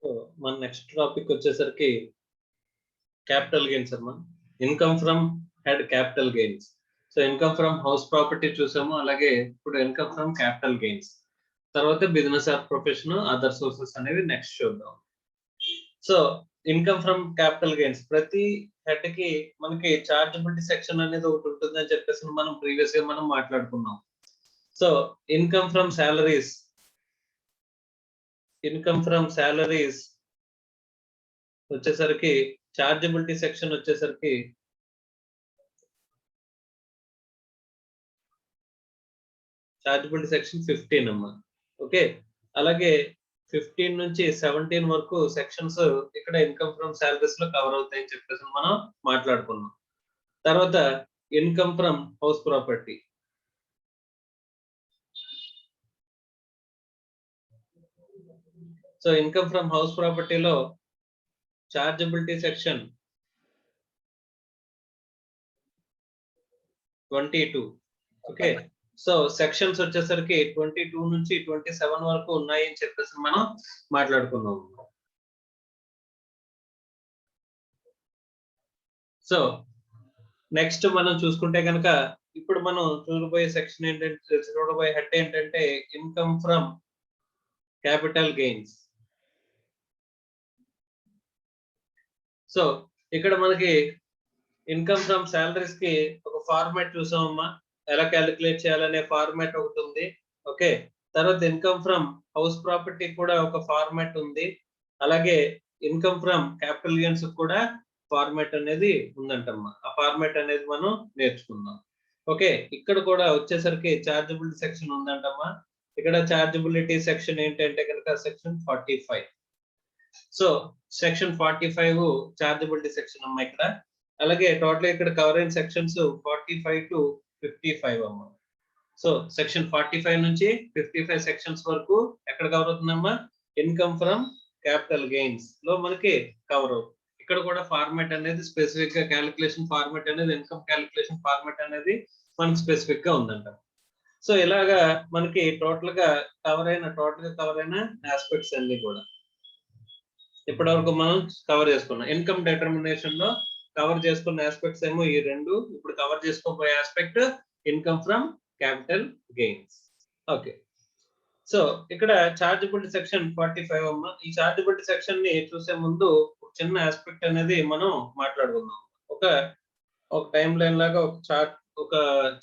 So మన next topic వచ్చేసరికి capital gains అమ్మా. Income from head capital gains. So income from house property చూసాము, అలాగే ఇప్పుడు ఇన్కమ్ ఫ్రమ్ క్యాపిటల్ గెయిన్స్. తర్వాత business or profession, other sources అనేవి నెక్స్ట్ చూద్దాం. So income from capital gains, ప్రతి హెడ్ కి మనకి చార్జబిలిటీ సెక్షన్ అనేది ఒకటి ఉంటుంది అని చెప్పేసి మనం ప్రీవియస్ గా మనం మాట్లాడుకున్నాం. So income from salaries, income from salaries వచ్చేసరికి చార్జబిలిటీ సెక్షన్ వచ్చేసరికి చార్జబిలిటీ సెక్షన్ 15 అమ్మా. ఓకే, అలాగే 15 నుంచి 17 వరకు సెక్షన్స్ ఇక్కడ ఇన్కమ్ ఫ్రమ్ సాలరీస్ లో కవర్ అవుతాయని చెప్పేసి మనం మాట్లాడుకున్నాం. తర్వాత income from house property. So income from house ప్రాపర్టీలో chargeability section 22. Okay, so sections వచ్చేసరికి 22 నుంచి 27 వరకు ఉన్నాయి అని చెప్పేసి మనం మాట్లాడుకున్నాం. సో నెక్స్ట్ మనం చూసుకుంటే కనుక ఇప్పుడు మనం చూడబోయే సెక్షన్ ఏంటంటే, చూడబోయే హెడ్ ఏంటంటే income from capital gains. So ఇక్కడ మనకి ఇన్కమ్ ఫ్రమ్ సాలరీస్ కి ఒక ఫార్మాట్ చూసామమ్మా, ఎలా క్యాలిక్యులేట్ చేయాలనే ఫార్మాట్ ఒకటి ఉంది. ఓకే, తర్వాత ఇన్కమ్ ఫ్రమ్ హౌస్ ప్రాపర్టీ కూడా ఒక ఫార్మాట్ ఉంది, అలాగే ఇన్కమ్ ఫ్రమ్ క్యాపిటల్ గెయిన్స్ కూడా ఫార్మాట్ అనేది ఉందంటమ్మా. ఆ ఫార్మాట్ అనేది మనం నేర్చుకుందాం. ఓకే, ఇక్కడ కూడా వచ్చేసరికి చార్జబిలిటీ సెక్షన్ ఉందంటమ్మా. ఇక్కడ చార్జబిలిటీ సెక్షన్ ఏంటంటే కనుక సెక్షన్ 45. సో సెక్షన్ 45 చార్జబిలిటీ సెక్షన్ అమ్మా ఇక్కడ. అలాగే టోటల్ ఇక్కడ కవర్ అయిన సెక్షన్స్ 45 to 55 అమ్మా. సో సెక్షన్ 45 నుంచి 55 సెక్షన్స్ వరకు ఎక్కడ కవర్ అవుతుందమ్మా, ఇన్కమ్ ఫ్రమ్ క్యాపిటల్ గెయిన్స్ లో మనకి కవర్ అవుతుంది. ఇక్కడ కూడా ఫార్మాట్ అనేది స్పెసిఫిక్ గా క్యాలిక్యులేషన్ ఫార్మాట్ అనేది, ఇన్కమ్ క్యాలిక్యులేషన్ ఫార్మాట్ అనేది మనకి స్పెసిఫిక్ గా ఉందంట. సో ఇలాగా మనకి టోటల్ గా కవర్ అయిన ఆస్పెక్ట్స్ అన్ని కూడా ఇప్పటి వరకు మనం కవర్ చేసుకున్నాం. ఇన్కమ్ డిటర్మినేషన్ లో కవర్ చేసుకున్న ఆస్పెక్ట్స్ ఏమో ఈ రెండు. ఇప్పుడు కవర్ చేసుకోబోయే aspect income from capital gains. Okay, so ఇక్కడ చార్జబిలిటీ సెక్షన్ 45 అమ్మా. ఈ చార్జబిలిటీ సెక్షన్ ని చూసే ముందు ఒక చిన్న ఆస్పెక్ట్ అనేది మనం మాట్లాడుకుందాం. ఒక టైం లైన్ లాగా ఒక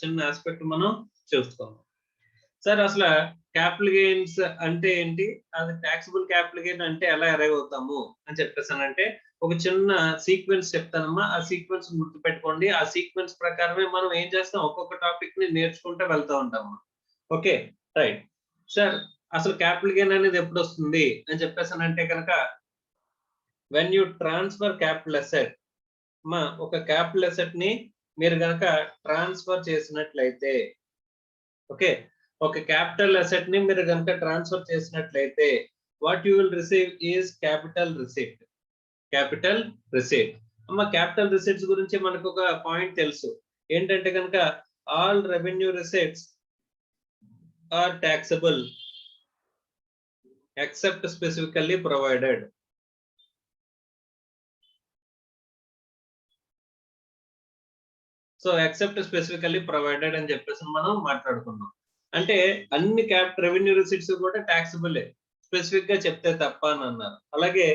చిన్న ఆస్పెక్ట్ మనం చూసుకుందాం. సార్ అసలు క్యాపిటల్ గెయిన్స్ అంటే ఏంటి, అది టాక్సిబుల్ క్యాపిటల్ గెయిన్ అంటే ఎలా అరైవ్ అవుతాము అని చెప్పేసానంటే ఒక చిన్న సీక్వెన్స్ చెప్తానమ్మా. ఆ సీక్వెన్స్ గుర్తు పెట్టుకోండి. ఆ సీక్వెన్స్ ప్రకారమే మనం ఏం చేస్తాం, ఒక్కొక్క టాపిక్ ని నేర్చుకుంటూ వెళ్తా ఉంటాము. ఓకే రైట్ సార్, అసలు క్యాపిటల్ గెయిన్ అనేది ఎప్పుడు వస్తుంది అని చెప్పేసానంటే కనుక when you transfer capital asset. ఒక క్యాపిటల్ అసెట్ ని మీరు కనుక ట్రాన్స్ఫర్ చేసినట్లయితే, ఓకే, ఒక క్యాపిటల్ అసెట్ ని మీరు కనుక ట్రాన్స్ఫర్ చేసినట్లయితే what you will receive is capital receipt. Capital receipt అమ్మ. క్యాపిటల్ రిసిప్ట్స్ గురించి మనకు ఒక పాయింట్ తెలుసు ఏంటంటే కనుక all revenue receipts are taxable except specifically provided. So except specifically provided అని చెప్పేసి మనం మాట్లాడుకున్నాం. అంటే అన్ని రెవెన్యూ రిసిప్ట్స్ కూడా ట్యాక్సిబుల్ స్పెసిఫిక్ గా చెప్తే తప్ప అని అన్నారు. అలాగే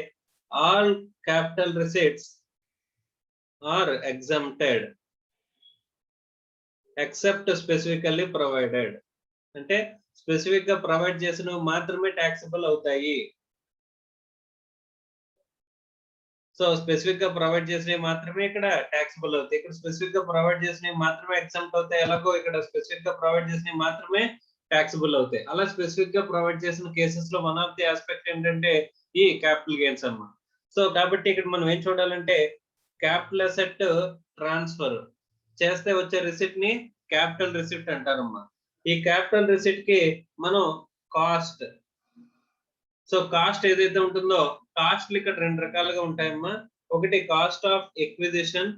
all capital receipts are exempted except specifically provided. అంటే స్పెసిఫిక్ గా ప్రొవైడ్ చేసినవి మాత్రమే ట్యాక్సిబుల్ అవుతాయి. సో స్పెసిఫిక్ గా ప్రొవైడ్ చేసినవి మాత్రమే ఇక్కడ ట్యాక్సిబుల్ అవుతాయి. ఇక్కడ స్పెసిఫిక్ గా ప్రొవైడ్ చేసినవి మాత్రమే ఎగ్జామ్ట్ అవుతాయి. ఎలాగో ఇక్కడ స్పెసిఫిక్ గా ప్రొవైడ్ చేసినవి మాత్రమే ట్యాక్సిబుల్ అవుతాయి. అలా స్పెసిఫిక్ గా ప్రొవైడ్ చేసిన కేసెస్ లో వన్ ఆఫ్ ది ఆస్పెక్ట్ ఏంటంటే ఈ క్యాపిటల్ గెయిన్స్ అమ్మా. సో కాబట్టి ఇక్కడ మనం ఏం చూడాలంటే క్యాపిటల్ అసెట్ ట్రాన్స్ఫర్ చేస్తే వచ్చే రిసిప్ట్ ని క్యాపిటల్ రిసిప్ట్ అంటారమ్మా. ఈ క్యాపిటల్ రిసిప్ట్ కి మనం కాస్ట్, సో కాస్ట్ ఏదైతే ఉంటుందో కాస్ట్ ఇక్కడ రెండు రకాలుగా ఉంటాయమ్మా. ఒకటి cost of acquisition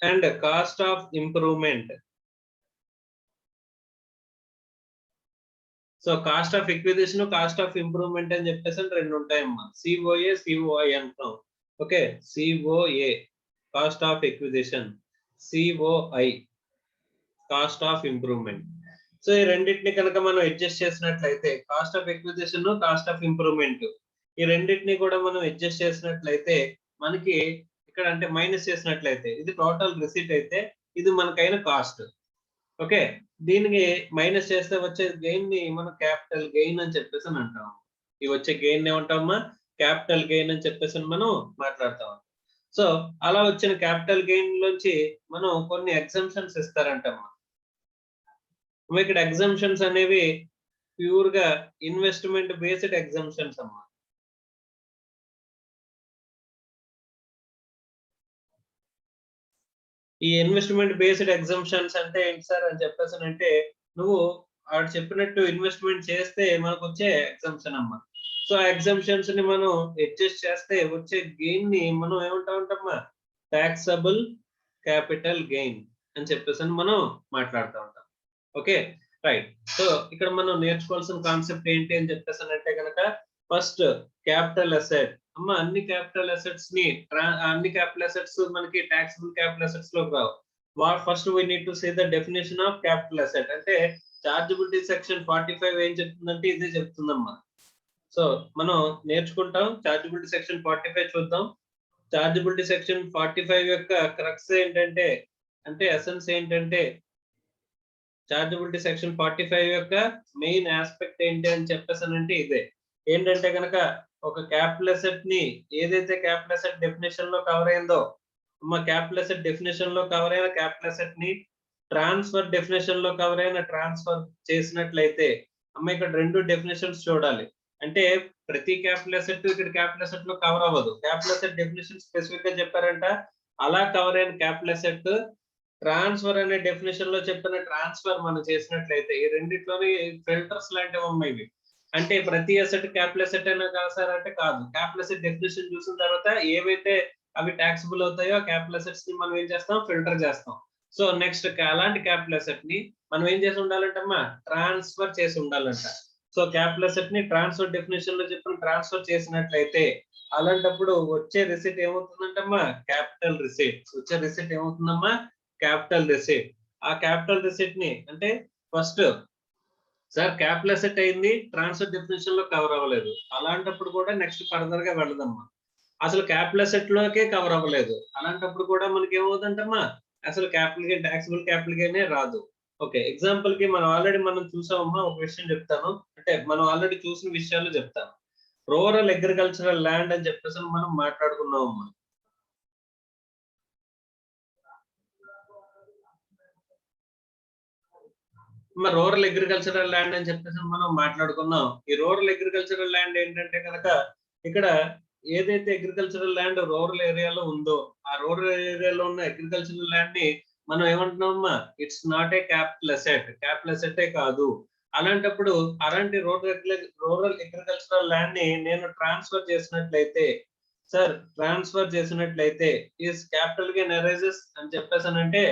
and cost of improvement. So cost of acquisition, cost of improvement అని చెప్పేసి రెండు ఉంటాయమ్మా. సిఓఏ, సిఓఐ అంటాం. Okay, COA cost of acquisition, COI cost of improvement. So ఈ రెండింటిని కనుక మనం అడ్జస్ట్ చేసినట్లయితే, cost of acquisition, cost of improvement, ఈ రెండింటిని కూడా మనం అడ్జస్ట్ చేసినట్లయితే మనకి ఇక్కడ అంటే మైనస్ చేసినట్లయితే ఇది టోటల్ రిసీట్ అయితే ఇది మనకైన కాస్ట్. ఓకే, దీనికి మైనస్ చేస్తే వచ్చే గెయిన్ ని మనం క్యాపిటల్ గెయిన్ అని చెప్పేసి అంటాం. ఈ వచ్చే గెయిన్ ఏమంటామా, క్యాపిటల్ గెయిన్ అని చెప్పేసి మనం మాట్లాడతాం. సో అలా వచ్చిన క్యాపిటల్ గెయిన్ లోంచి మనం కొన్ని ఎగ్జంప్షన్స్ ఇస్తారంటమ్మా. ఇక్కడ ఎగ్జంప్షన్స్ అనేవి ప్యూర్ గా ఇన్వెస్ట్మెంట్ బేస్డ్ ఎగ్జంప్షన్స్ అమ్మా. ఈ ఇన్వెస్ట్మెంట్ బేస్డ్ ఎగ్జంప్షన్స్ అంటే ఏంటి సార్ అని చెప్పేసి అంటే, నువ్వు ఆడు చెప్పినట్టు ఇన్వెస్ట్మెంట్ చేస్తే మనకు వచ్చే ఎగ్జంప్షన్ అమ్మా. సో ఆ ఎగ్జంప్షన్స్ ని మనం అడ్జస్ట్ చేస్తే వచ్చే గెయిన్ ని మనం ఏమంటా ఉంటామా, టాక్సబుల్ క్యాపిటల్ గెయిన్ అని చెప్పేసి మనం మాట్లాడుతూ ఉంటాం. Okay right. సో ఇక్కడ మనం నేర్చుకోవాల్సిన కాన్సెప్ట్ ఏంటి అని చెప్పేసి అంటే కనుక, ఫస్ట్ క్యాపిటల్ అసెట్ అమ్మ. అన్ని క్యాపిటల్ అసెట్స్ ని అన్ని క్యాపిటల్ అసెట్స్ మనకి టాక్సబుల్ క్యాపిటల్ అసెట్స్ లో రావు. First we need to say the definition of capital asset. అంటే చార్జబిలిటీ సెక్షన్ 45 ఏం చెప్తుందంటే ఇదే చెప్తుందమ్మా. సో మనం నేర్చుకుంటాం. చార్జబిలిటీ సెక్షన్ 45 చూద్దాం. చార్జబిలిటీ సెక్షన్ 45 యొక్క క్రక్స్ ఏంటంటే, అంటే ఎసెన్స్ ఏంటంటే, చార్జబిలిటీ సెక్షన్ 45 యొక్క మెయిన్ ఆస్పెక్ట్ ఏంటి అని చెప్పేసానంటే ఇదే. ఏంటంటే కనుక ఒక క్యాపిటల్ అసెట్ ని ఏదైతే క్యాపిటల్ అసెట్ డెఫినేషన్ లో కవర్ అయిందో అమ్మ, క్యాపిటల్ అసెట్ డెఫినేషన్ లో కవర్ అయిన క్యాపిటల్ అసెట్ ని ట్రాన్స్ఫర్ డెఫినేషన్ లో కవర్ అయిన ట్రాన్స్ఫర్ చేసినట్లయితే అమ్మ, ఇక్కడ రెండు డెఫినేషన్స్ చూడాలి. అంటే ప్రతి క్యాపిటల్ అసెట్ ఇక్కడ క్యాపిటల్ అసెట్ లో కవర్ అవ్వదు. క్యాపిటల్ అసెట్ డెఫినేషన్ స్పెసిఫిక్ గా చెప్పారంట. అలా కవర్ అయిన క్యాపిటల్ అసెట్ ట్రాన్స్ఫర్ అనే డెఫినేషన్ లో చెప్పిన ట్రాన్స్ఫర్ మనం చేసినట్లయితే ఈ రెండిట్లోని ఫిల్టర్స్ లాంటివి అమ్మ ఇవి. అంటే ప్రతి అసెట్ క్యాపిటల్ అసెట్ అయినా కాదు సార్ అంటే కాదు. క్యాపిటల్ అసెట్ డెఫినేషన్ చూసిన తర్వాత ఏవైతే అవి టాక్సిబుల్ అవుతాయో క్యాపిటల్ అసెట్స్ ని మనం ఏం చేస్తాం, ఫిల్టర్ చేస్తాం. సో నెక్స్ట్ అలాంటి క్యాపిటల్ అసెట్ ని మనం ఏం చేసి ఉండాలంటమ్మా, ట్రాన్స్ఫర్ చేసి ఉండాలంట. సో క్యాపిటల్ అసెట్ ని ట్రాన్స్ఫర్ డెఫినేషన్ లో చెప్పిన ట్రాన్స్ఫర్ చేసినట్లయితే అలాంటప్పుడు వచ్చే రిసిట్ ఏమవుతుందంటమ్మా, క్యాపిటల్ రిసిట్. వచ్చే రిసిట్ ఏమవుతుందమ్మా, క్యాపిటల్ రిసిట్. ఆ క్యాపిటల్ రిసిట్ ని అంటే ఫస్ట్ సార్ క్యాపిటల్ అసెట్ అయింది, ట్రాన్స్ఫర్ డెఫినేషన్ లో కవర్ అవ్వలేదు. అలాంటప్పుడు కూడా నెక్స్ట్ ఫర్దర్ గా వెళ్ళదమ్మా. అసలు క్యాపిటల్ అసెట్ లోకే కవర్ అవ్వలేదు. అలాంటప్పుడు కూడా మనకి ఏమవుతుందమ్మా, అసలు capital gain, taxable capital gain రాదు. ఓకే, ఎగ్జాంపుల్ కి మనం చూసామమ్మా. ఒక విషయం చెప్తాను, అంటే మనం ఆల్రెడీ చూసిన విషయాలు చెప్తాను. రూరల్ అగ్రికల్చరల్ ల్యాండ్ అని చెప్పేసి మనం మాట్లాడుకున్నామమ్మా. రూరల్ అగ్రికల్చరల్ ల్యాండ్ అని చెప్పేసి మనం మాట్లాడుకున్నాం. ఈ రూరల్ అగ్రికల్చరల్ ల్యాండ్ ఏంటంటే కనుక, ఇక్కడ ఏదైతే అగ్రికల్చరల్ ల్యాండ్ రూరల్ ఏరియాలో ఉందో ఆ రూరల్ ఏరియాలో ఉన్న అగ్రికల్చరల్ ల్యాండ్ ని మనం ఏమంటున్నామమ్మా, it's not a capital asset. Capital asset కాదు. అలాంటప్పుడు అలాంటి రూరల్ అగ్రికల్చరల్ ల్యాండ్ ని నేను ట్రాన్స్ఫర్ చేసినట్లయితే, సార్ ట్రాన్స్ఫర్ చేసినట్లయితే ఈస్ క్యాపిటల్ గెయిన్ అరైజెస్ అని చెప్పేసానంటే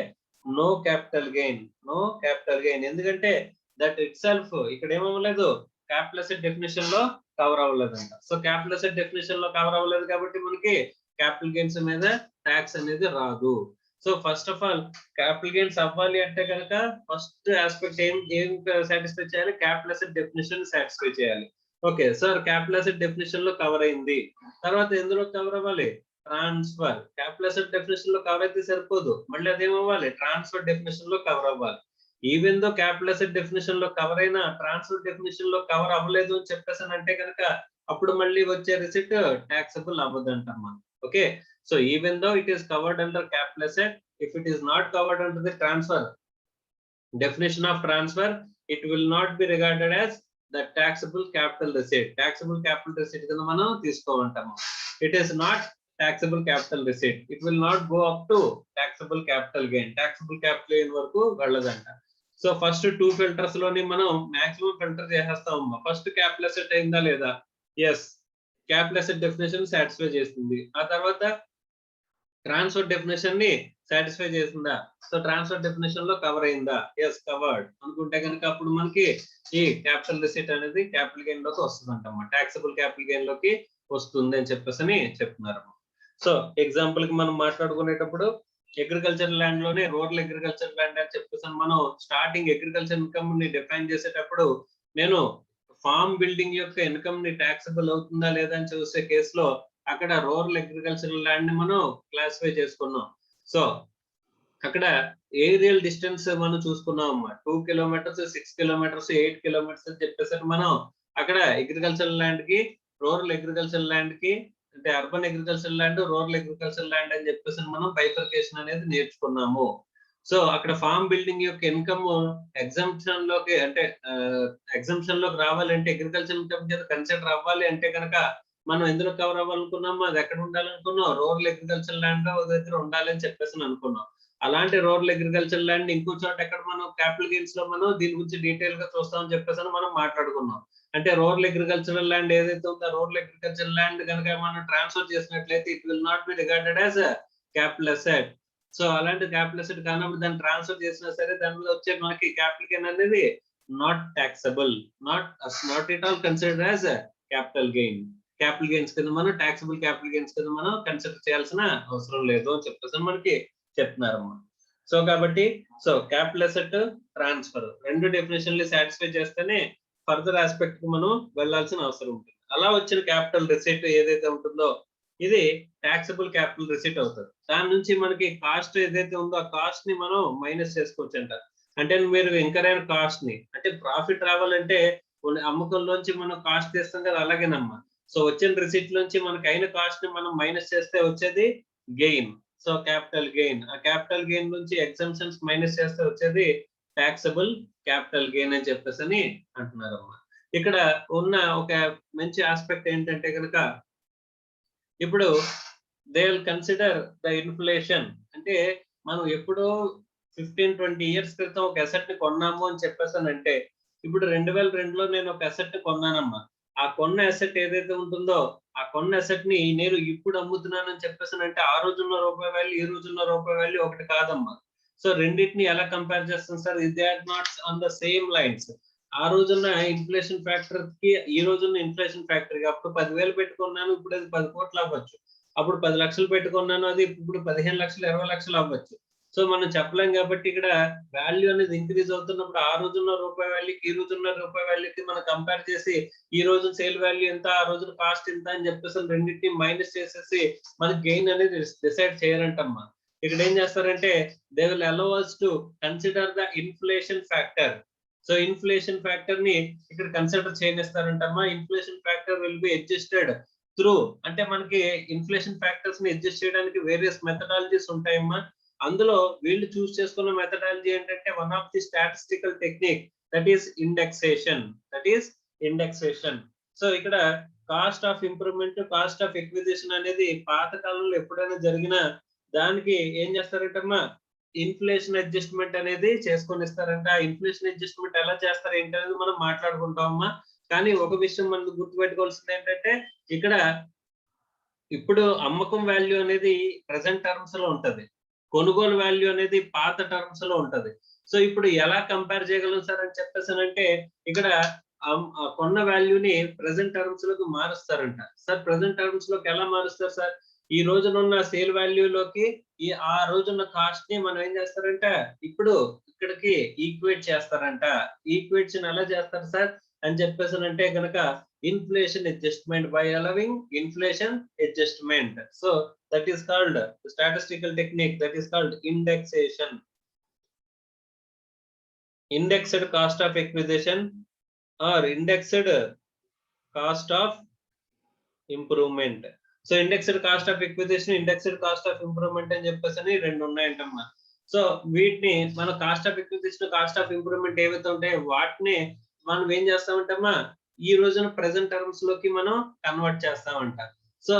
no capital gain, no capital gain. ఎందుకంటే దట్ ఇట్ సెల్ఫ్ ఇక్కడ ఏమవ్వలేదు, క్యాపిటల్ అసెట్ డెఫినేషన్ లో కవర్ అవ్వలేదంట. సో క్యాపిటల్ అసెట్ డెఫినేషన్ లో కవర్ అవ్వలేదు కాబట్టి మనకి క్యాపిటల్ గెయిన్స్ మీద ట్యాక్స్ అనేది రాదు. So first of all capital gains అవ్వాలి అంటే కనుక ఫస్ట్ ఆస్పెక్ట్ ఏం సాటిస్ఫై చేయాలి, క్యాపిటల్ అసెట్ డెఫినేషన్ సాటిస్ఫై చేయాలి. Okay sir, capital asset definition లో కవర్ అయింది. తర్వాత ఎందులో కవర్ అవ్వాలి, ట్రాన్స్ఫర్. క్యాపిటల్ అసెట్ డెఫినేషన్ లో కవర్ అయితే సరిపోదు, మళ్ళీ అదేమవ్వాలి, ట్రాన్స్ఫర్ డెఫినేషన్ లో కవర్ అవ్వాలి. Even though capital asset definition లో కవర్ అయినా ట్రాన్స్ఫర్ డెఫినేషన్ లో కవర్ అవ్వలేదు అని చెప్పేసానంటే కనుక అప్పుడు మళ్ళీ వచ్చే రిసిట్ టాక్సబుల్ అవ్వదంటమ్మా. Okay, so even though it is covered under capital asset, if it is not covered under the transfer definition of transfer, it will not be regarded as the taxable capital receipt. Taxable capital receipt కింద మనం తీసుకోమంటాము. It is not taxable capital receipt. It will not go up to taxable capital gain. Taxable capital gain వరకు వెళ్ళదంట. So first two filters లోని మనం maximum filter చేసేస్తామమ్మా. First capital asset అయిందా లేదా, yes capital asset definition satisfy చేస్తుంది. ఆ తర్వాత ట్రాన్స్ఫర్ డెఫినేషన్ ని సాటిస్ఫై చేసిందా? సో ట్రాన్స్ఫర్ డెఫినేషన్ లో కవర్ అయిందా? ఎస్ కవర్డ్ అనుకుంటే కనుక అప్పుడు మనకి ఈ క్యాపిటల్ రిసీట్ అనేది క్యాపిటల్ గెయిన్ లోకి వస్తుందంటమ్మా, టాక్సబుల్ క్యాపిటల్ గెయిన్ లోకి వస్తుంది అని చెప్పేసి చెప్తున్నారు. సో ఎగ్జాంపుల్ కి మనం మాట్లాడుకునేటప్పుడు అగ్రికల్చర్ ల్యాండ్ లోనే రూరల్ అగ్రికల్చర్ ల్యాండ్ అని చెప్పేసి మనం స్టార్టింగ్ అగ్రికల్చర్ ఇన్కమ్ ని డిఫైన్ చేసేటప్పుడు నేను ఫార్మ్ బిల్డింగ్ యొక్క ఇన్కమ్ ని టాక్సబుల్ అవుతుందా లేదా అని చూసే కేసులో అక్కడ రూరల్ అగ్రికల్చరల్ ల్యాండ్ ని మనం క్లాసిఫై చేసుకున్నాం. సో అక్కడ ఏరియల్ డిస్టెన్స్ మనం చూసుకున్నాం అమ్మా, 2 కిలోమీటర్స్, 6 కిలోమీటర్స్, 8 కిలోమీటర్స్ అని చెప్పేసి మనం అక్కడ అగ్రికల్చరల్ ల్యాండ్ కి, రూరల్ అగ్రికల్చర్ ల్యాండ్ కి, అంటే urban agriculture land, rural agriculture land అని చెప్పేసి మనం బైఫర్కేషన్ అనేది నేర్చుకున్నాము. సో అక్కడ ఫార్మ్ బిల్డింగ్ యొక్క ఇన్కమ్ ఎగ్జామ్షన్ లోకి, అంటే ఎగ్జామ్షన్ లోకి రావాలంటే అగ్రికల్చర్ ఇన్కమ్ కింద కన్సిడర్ అవ్వాలి అంటే కనుక మనం ఎందులో కవర్ అవ్వాలనుకున్నాము, అది ఎక్కడ ఉండాలనుకున్నాం, రూరల్ అగ్రికల్చర్ ల్యాండ్ దగ్గర ఉండాలని చెప్పేసి అనుకున్నాం. అలాంటి రూరల్ అగ్రికల్చర్ ల్యాండ్ ఇంకో చోట ఎక్కడ మనం క్యాపిటల్ గెయిన్స్ లో మనం దీని గురించి డీటెయిల్ గా చూస్తామని చెప్పేసి మనం మాట్లాడుకున్నాం. అంటే రూరల్ అగ్రికల్చరల్ ల్యాండ్ ఏదైతే ఉందో రూరల్ అగ్రికల్చర్ ల్యాండ్ కనుక మనం ట్రాన్స్ఫర్ చేసినట్లయితే it will not be regarded as capital asset. So అలాంటి క్యాపిటల్ అసెట్ కానప్పుడు దాన్ని ట్రాన్స్ఫర్ చేసినా సరే దాని మీద వచ్చే మనకి క్యాపిటల్ గెయిన్ అనేది not taxable, not it all considered as capital gain. Capital gains కింద మనం టాక్సబుల్ క్యాపిటల్ గెయిన్స్ కింద మనం కన్సిడర్ చేయాల్సిన అవసరం లేదు అని చెప్పేసి మనకి చెప్తున్నారమ్మా. సో కాబట్టి సో క్యాపిటల్ అసెట్, ట్రాన్స్ఫర్ రెండు డెఫినేషన్లు సాటిస్ఫై చేస్తేనే ఫర్దర్ ఆస్పెక్ట్ కి మనం వెళ్ళాల్సిన అవసరం ఉంటుంది. అలా వచ్చిన క్యాపిటల్ రిసీట్ ఏదైతే ఉంటుందో ఇది టాక్సబుల్ క్యాపిటల్ రిసీట్ అవుతుంది. దాని నుంచి మనకి కాస్ట్ ఏదైతే ఉందో ఆ కాస్ట్ ని మనం మైనస్ చేసుకోవచ్చు అంట. అంటే మీరు ఇంకర్ అయిన కాస్ట్ ని, అంటే ప్రాఫిట్ రావాలంటే అమ్మకంలోంచి మనం కాస్ట్ తీస్తాం కదా, అలాగేనమ్మా. సో వచ్చిన రిసీట్ నుంచి మనకి అయిన కాస్ట్ ని మనం మైనస్ చేస్తే వచ్చేది గెయిన్. సో క్యాపిటల్ గెయిన్, ఆ క్యాపిటల్ గెయిన్ నుంచి ఎగ్జామ్షన్స్ మైనస్ చేస్తే వచ్చేది టాక్సబుల్ క్యాపిటల్ గెయిన్ అని చెప్పేసి అంటున్నారమ్మా. ఇక్కడ ఉన్న ఒక మంచి ఆస్పెక్ట్ ఏంటంటే కనుక ఇప్పుడు they will consider the inflation. అంటే మనం ఎప్పుడో 15-20 ఇయర్స్ క్రితం ఒక అసెట్ ని కొన్నాము అని చెప్పేసానంటే ఇప్పుడు 2002లో నేను ఒక అసెట్ ని కొన్నానమ్మా. ఆ కొన్న అసెట్ ఏదైతే ఉంటుందో ఆ కొన్న అసెట్ ని నేను ఇప్పుడు అమ్ముతున్నాను అని చెప్పేసానంటే ఆ రోజున్న రూపాయి వాల్యూ ఈ రోజున్న రూపాయి వాల్యూ ఒకటి కాదమ్మా. సో రెండింటిని ఎలా కంపేర్ చేస్తాం sir? They are not on the same lines. ఆ రోజున్న ఇన్ఫ్లేషన్ ఫ్యాక్టర్ కి ఈ రోజున్న ఇన్ఫ్లేషన్ ఫ్యాక్టర్ కి అప్పుడు 10,000 పెట్టుకున్నాను, ఇప్పుడు అది 10 కోట్లు అవ్వచ్చు. అప్పుడు 10 లక్షలు పెట్టుకున్నాను, అది ఇప్పుడు 15 లక్షలు, 20 లక్షలు అవ్వచ్చు. సో మనం చెప్పలేం కాబట్టి ఇక్కడ వాల్యూ అనేది ఇంక్రీజ్ అవుతున్నప్పుడు ఆ రోజున్న రూపాయి వాల్యూకి ఈ రోజున్న రూపాయి వాల్యూకి మనం కంపేర్ చేసి ఈ రోజు సేల్ వాల్యూ ఎంత, ఆ రోజున కాస్ట్ ఎంత అని చెప్పేసి రెండింటిని మైనస్ చేసేసి మనకి గెయిన్ అనేది డిసైడ్ చేయరంటమ్మా. ఇక్కడ ఏం చేస్తారంటే they will allow us to consider the inflation factor. So inflation factor ని ఇక్కడ కన్సిడర్ చేయనిస్తారంటమ్మా. Inflation factor will be adjusted through, అంటే మనకి ఇన్ఫ్లేషన్ ఫ్యాక్టర్స్ ని అడ్జస్ట్ చేయడానికి వేరియస్ మెథడాలజీస్ ఉంటాయమ్మా. అందులో వీళ్ళు చూస్ చేసుకున్న మెథడాలజీ ఏంటంటే one of the statistical technique, that is indexation. So ఇక్కడ cost of improvement, cost of acquisition అనేది పాత కాలంలో ఎప్పుడైనా జరిగిన దానికి ఏం చేస్తారంటమ్మా, ఇన్ఫ్లేషన్ అడ్జస్ట్మెంట్ అనేది చేసుకొని ఇస్తారంట. ఇన్ఫ్లేషన్ అడ్జస్ట్మెంట్ ఎలా చేస్తారు ఏంటి అనేది మనం మాట్లాడుకుంటామమ్మా. కానీ ఒక విషయం మనం గుర్తుపెట్టుకోవాల్సింది ఏంటంటే ఇక్కడ ఇప్పుడు అమ్మకం వాల్యూ అనేది ప్రెసెంట్ టర్మ్స్ లో ఉంటది, కొనుగోలు వాల్యూ అనేది పాత టర్మ్స్ లో ఉంటది. సో ఇప్పుడు ఎలా కంపేర్ చేయగలం సార్ అని చెప్పేసానంటే ఇక్కడ కొన్న వాల్యూని ప్రెసెంట్ టర్మ్స్ లోకి మారుస్తారంట. సార్ ప్రెసెంట్ టర్మ్స్ లోకి ఎలా మారుస్తారు సార్? ఈ రోజునున్న సేల్ వాల్యూలోకి ఆ రోజున్న కాస్ట్ ని మనం ఏం చేస్తారంటే ఇప్పుడు ఇక్కడికి ఈక్వేట్ చేస్తారంట. ఈక్వేషన్ ఎలా చేస్తారు సార్ అని చెప్పేసానంటే కనుక inflation adjustment, by allowing inflation adjustment. So that is called statistical technique, that is called indexation. Indexed cost of acquisition or indexed cost of improvement. So indexed cost of acquisition, indexed cost of improvement అని చెప్పేసి రెండు ఉన్నాయంటమ్మా. So వీటిని మన cost of acquisition, cost of improvement ఏవైతే ఉంటాయో వాటిని మనం ఏం చేస్తామంటమ్మా, ఈ రోజున ప్రెసెంట్ టర్మ్స్ లోకి మనం కన్వర్ట్ చేస్తామంట. సో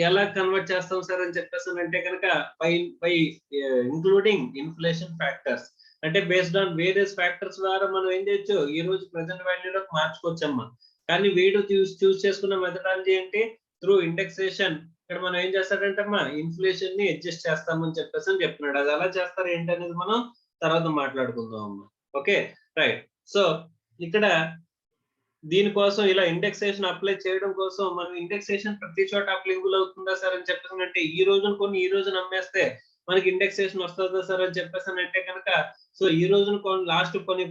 ఎలా కన్వర్ట్ చేస్తాం సార్ అని చెప్పేసానంటే కనుక బై ఇంక్లూడింగ్ ఇన్ఫ్లేషన్ ఫ్యాక్టర్స్. అంటే బేస్డ్ ఆన్ వేరియస్ ఫ్యాక్టర్స్ ద్వారా మనం ఏం చేయొచ్చు, ఈ రోజు ప్రెసెంట్ వాల్యూలోకి మార్చుకోవచ్చమ్మా. కానీ వీడు చూస్ చేసుకున్న మెథడాలజీ ఏంటి, త్రూ ఇండెక్సేషన్ ఇక్కడ మనం ఏం చేస్తాడంటే అమ్మా ఇన్ఫ్లేషన్ ని అడ్జస్ట్ చేస్తామని చెప్పేసి అని చెప్తున్నాడు. అది ఎలా చేస్తారు ఏంటి అనేది మనం తర్వాత మాట్లాడుకుందాం అమ్మా. Okay right. సో ఇక్కడ దీనికోసం ఇలా ఇండెక్సేషన్ అప్లై చేయడం కోసం మనం ఇండెక్సేషన్ ప్రతి చోట అప్లికబుల్ అవుతుందా సార్ అని చెప్పేసి అంటే ఈ రోజున కొన్ని ఈ రోజున అమ్మేస్తే మనకి ఇండెక్సేషన్ వస్తుందా సార్ అని చెప్పేసి అంటే కనుక సో ఈ రోజున కొన్ని లాస్ట్ కొన్ని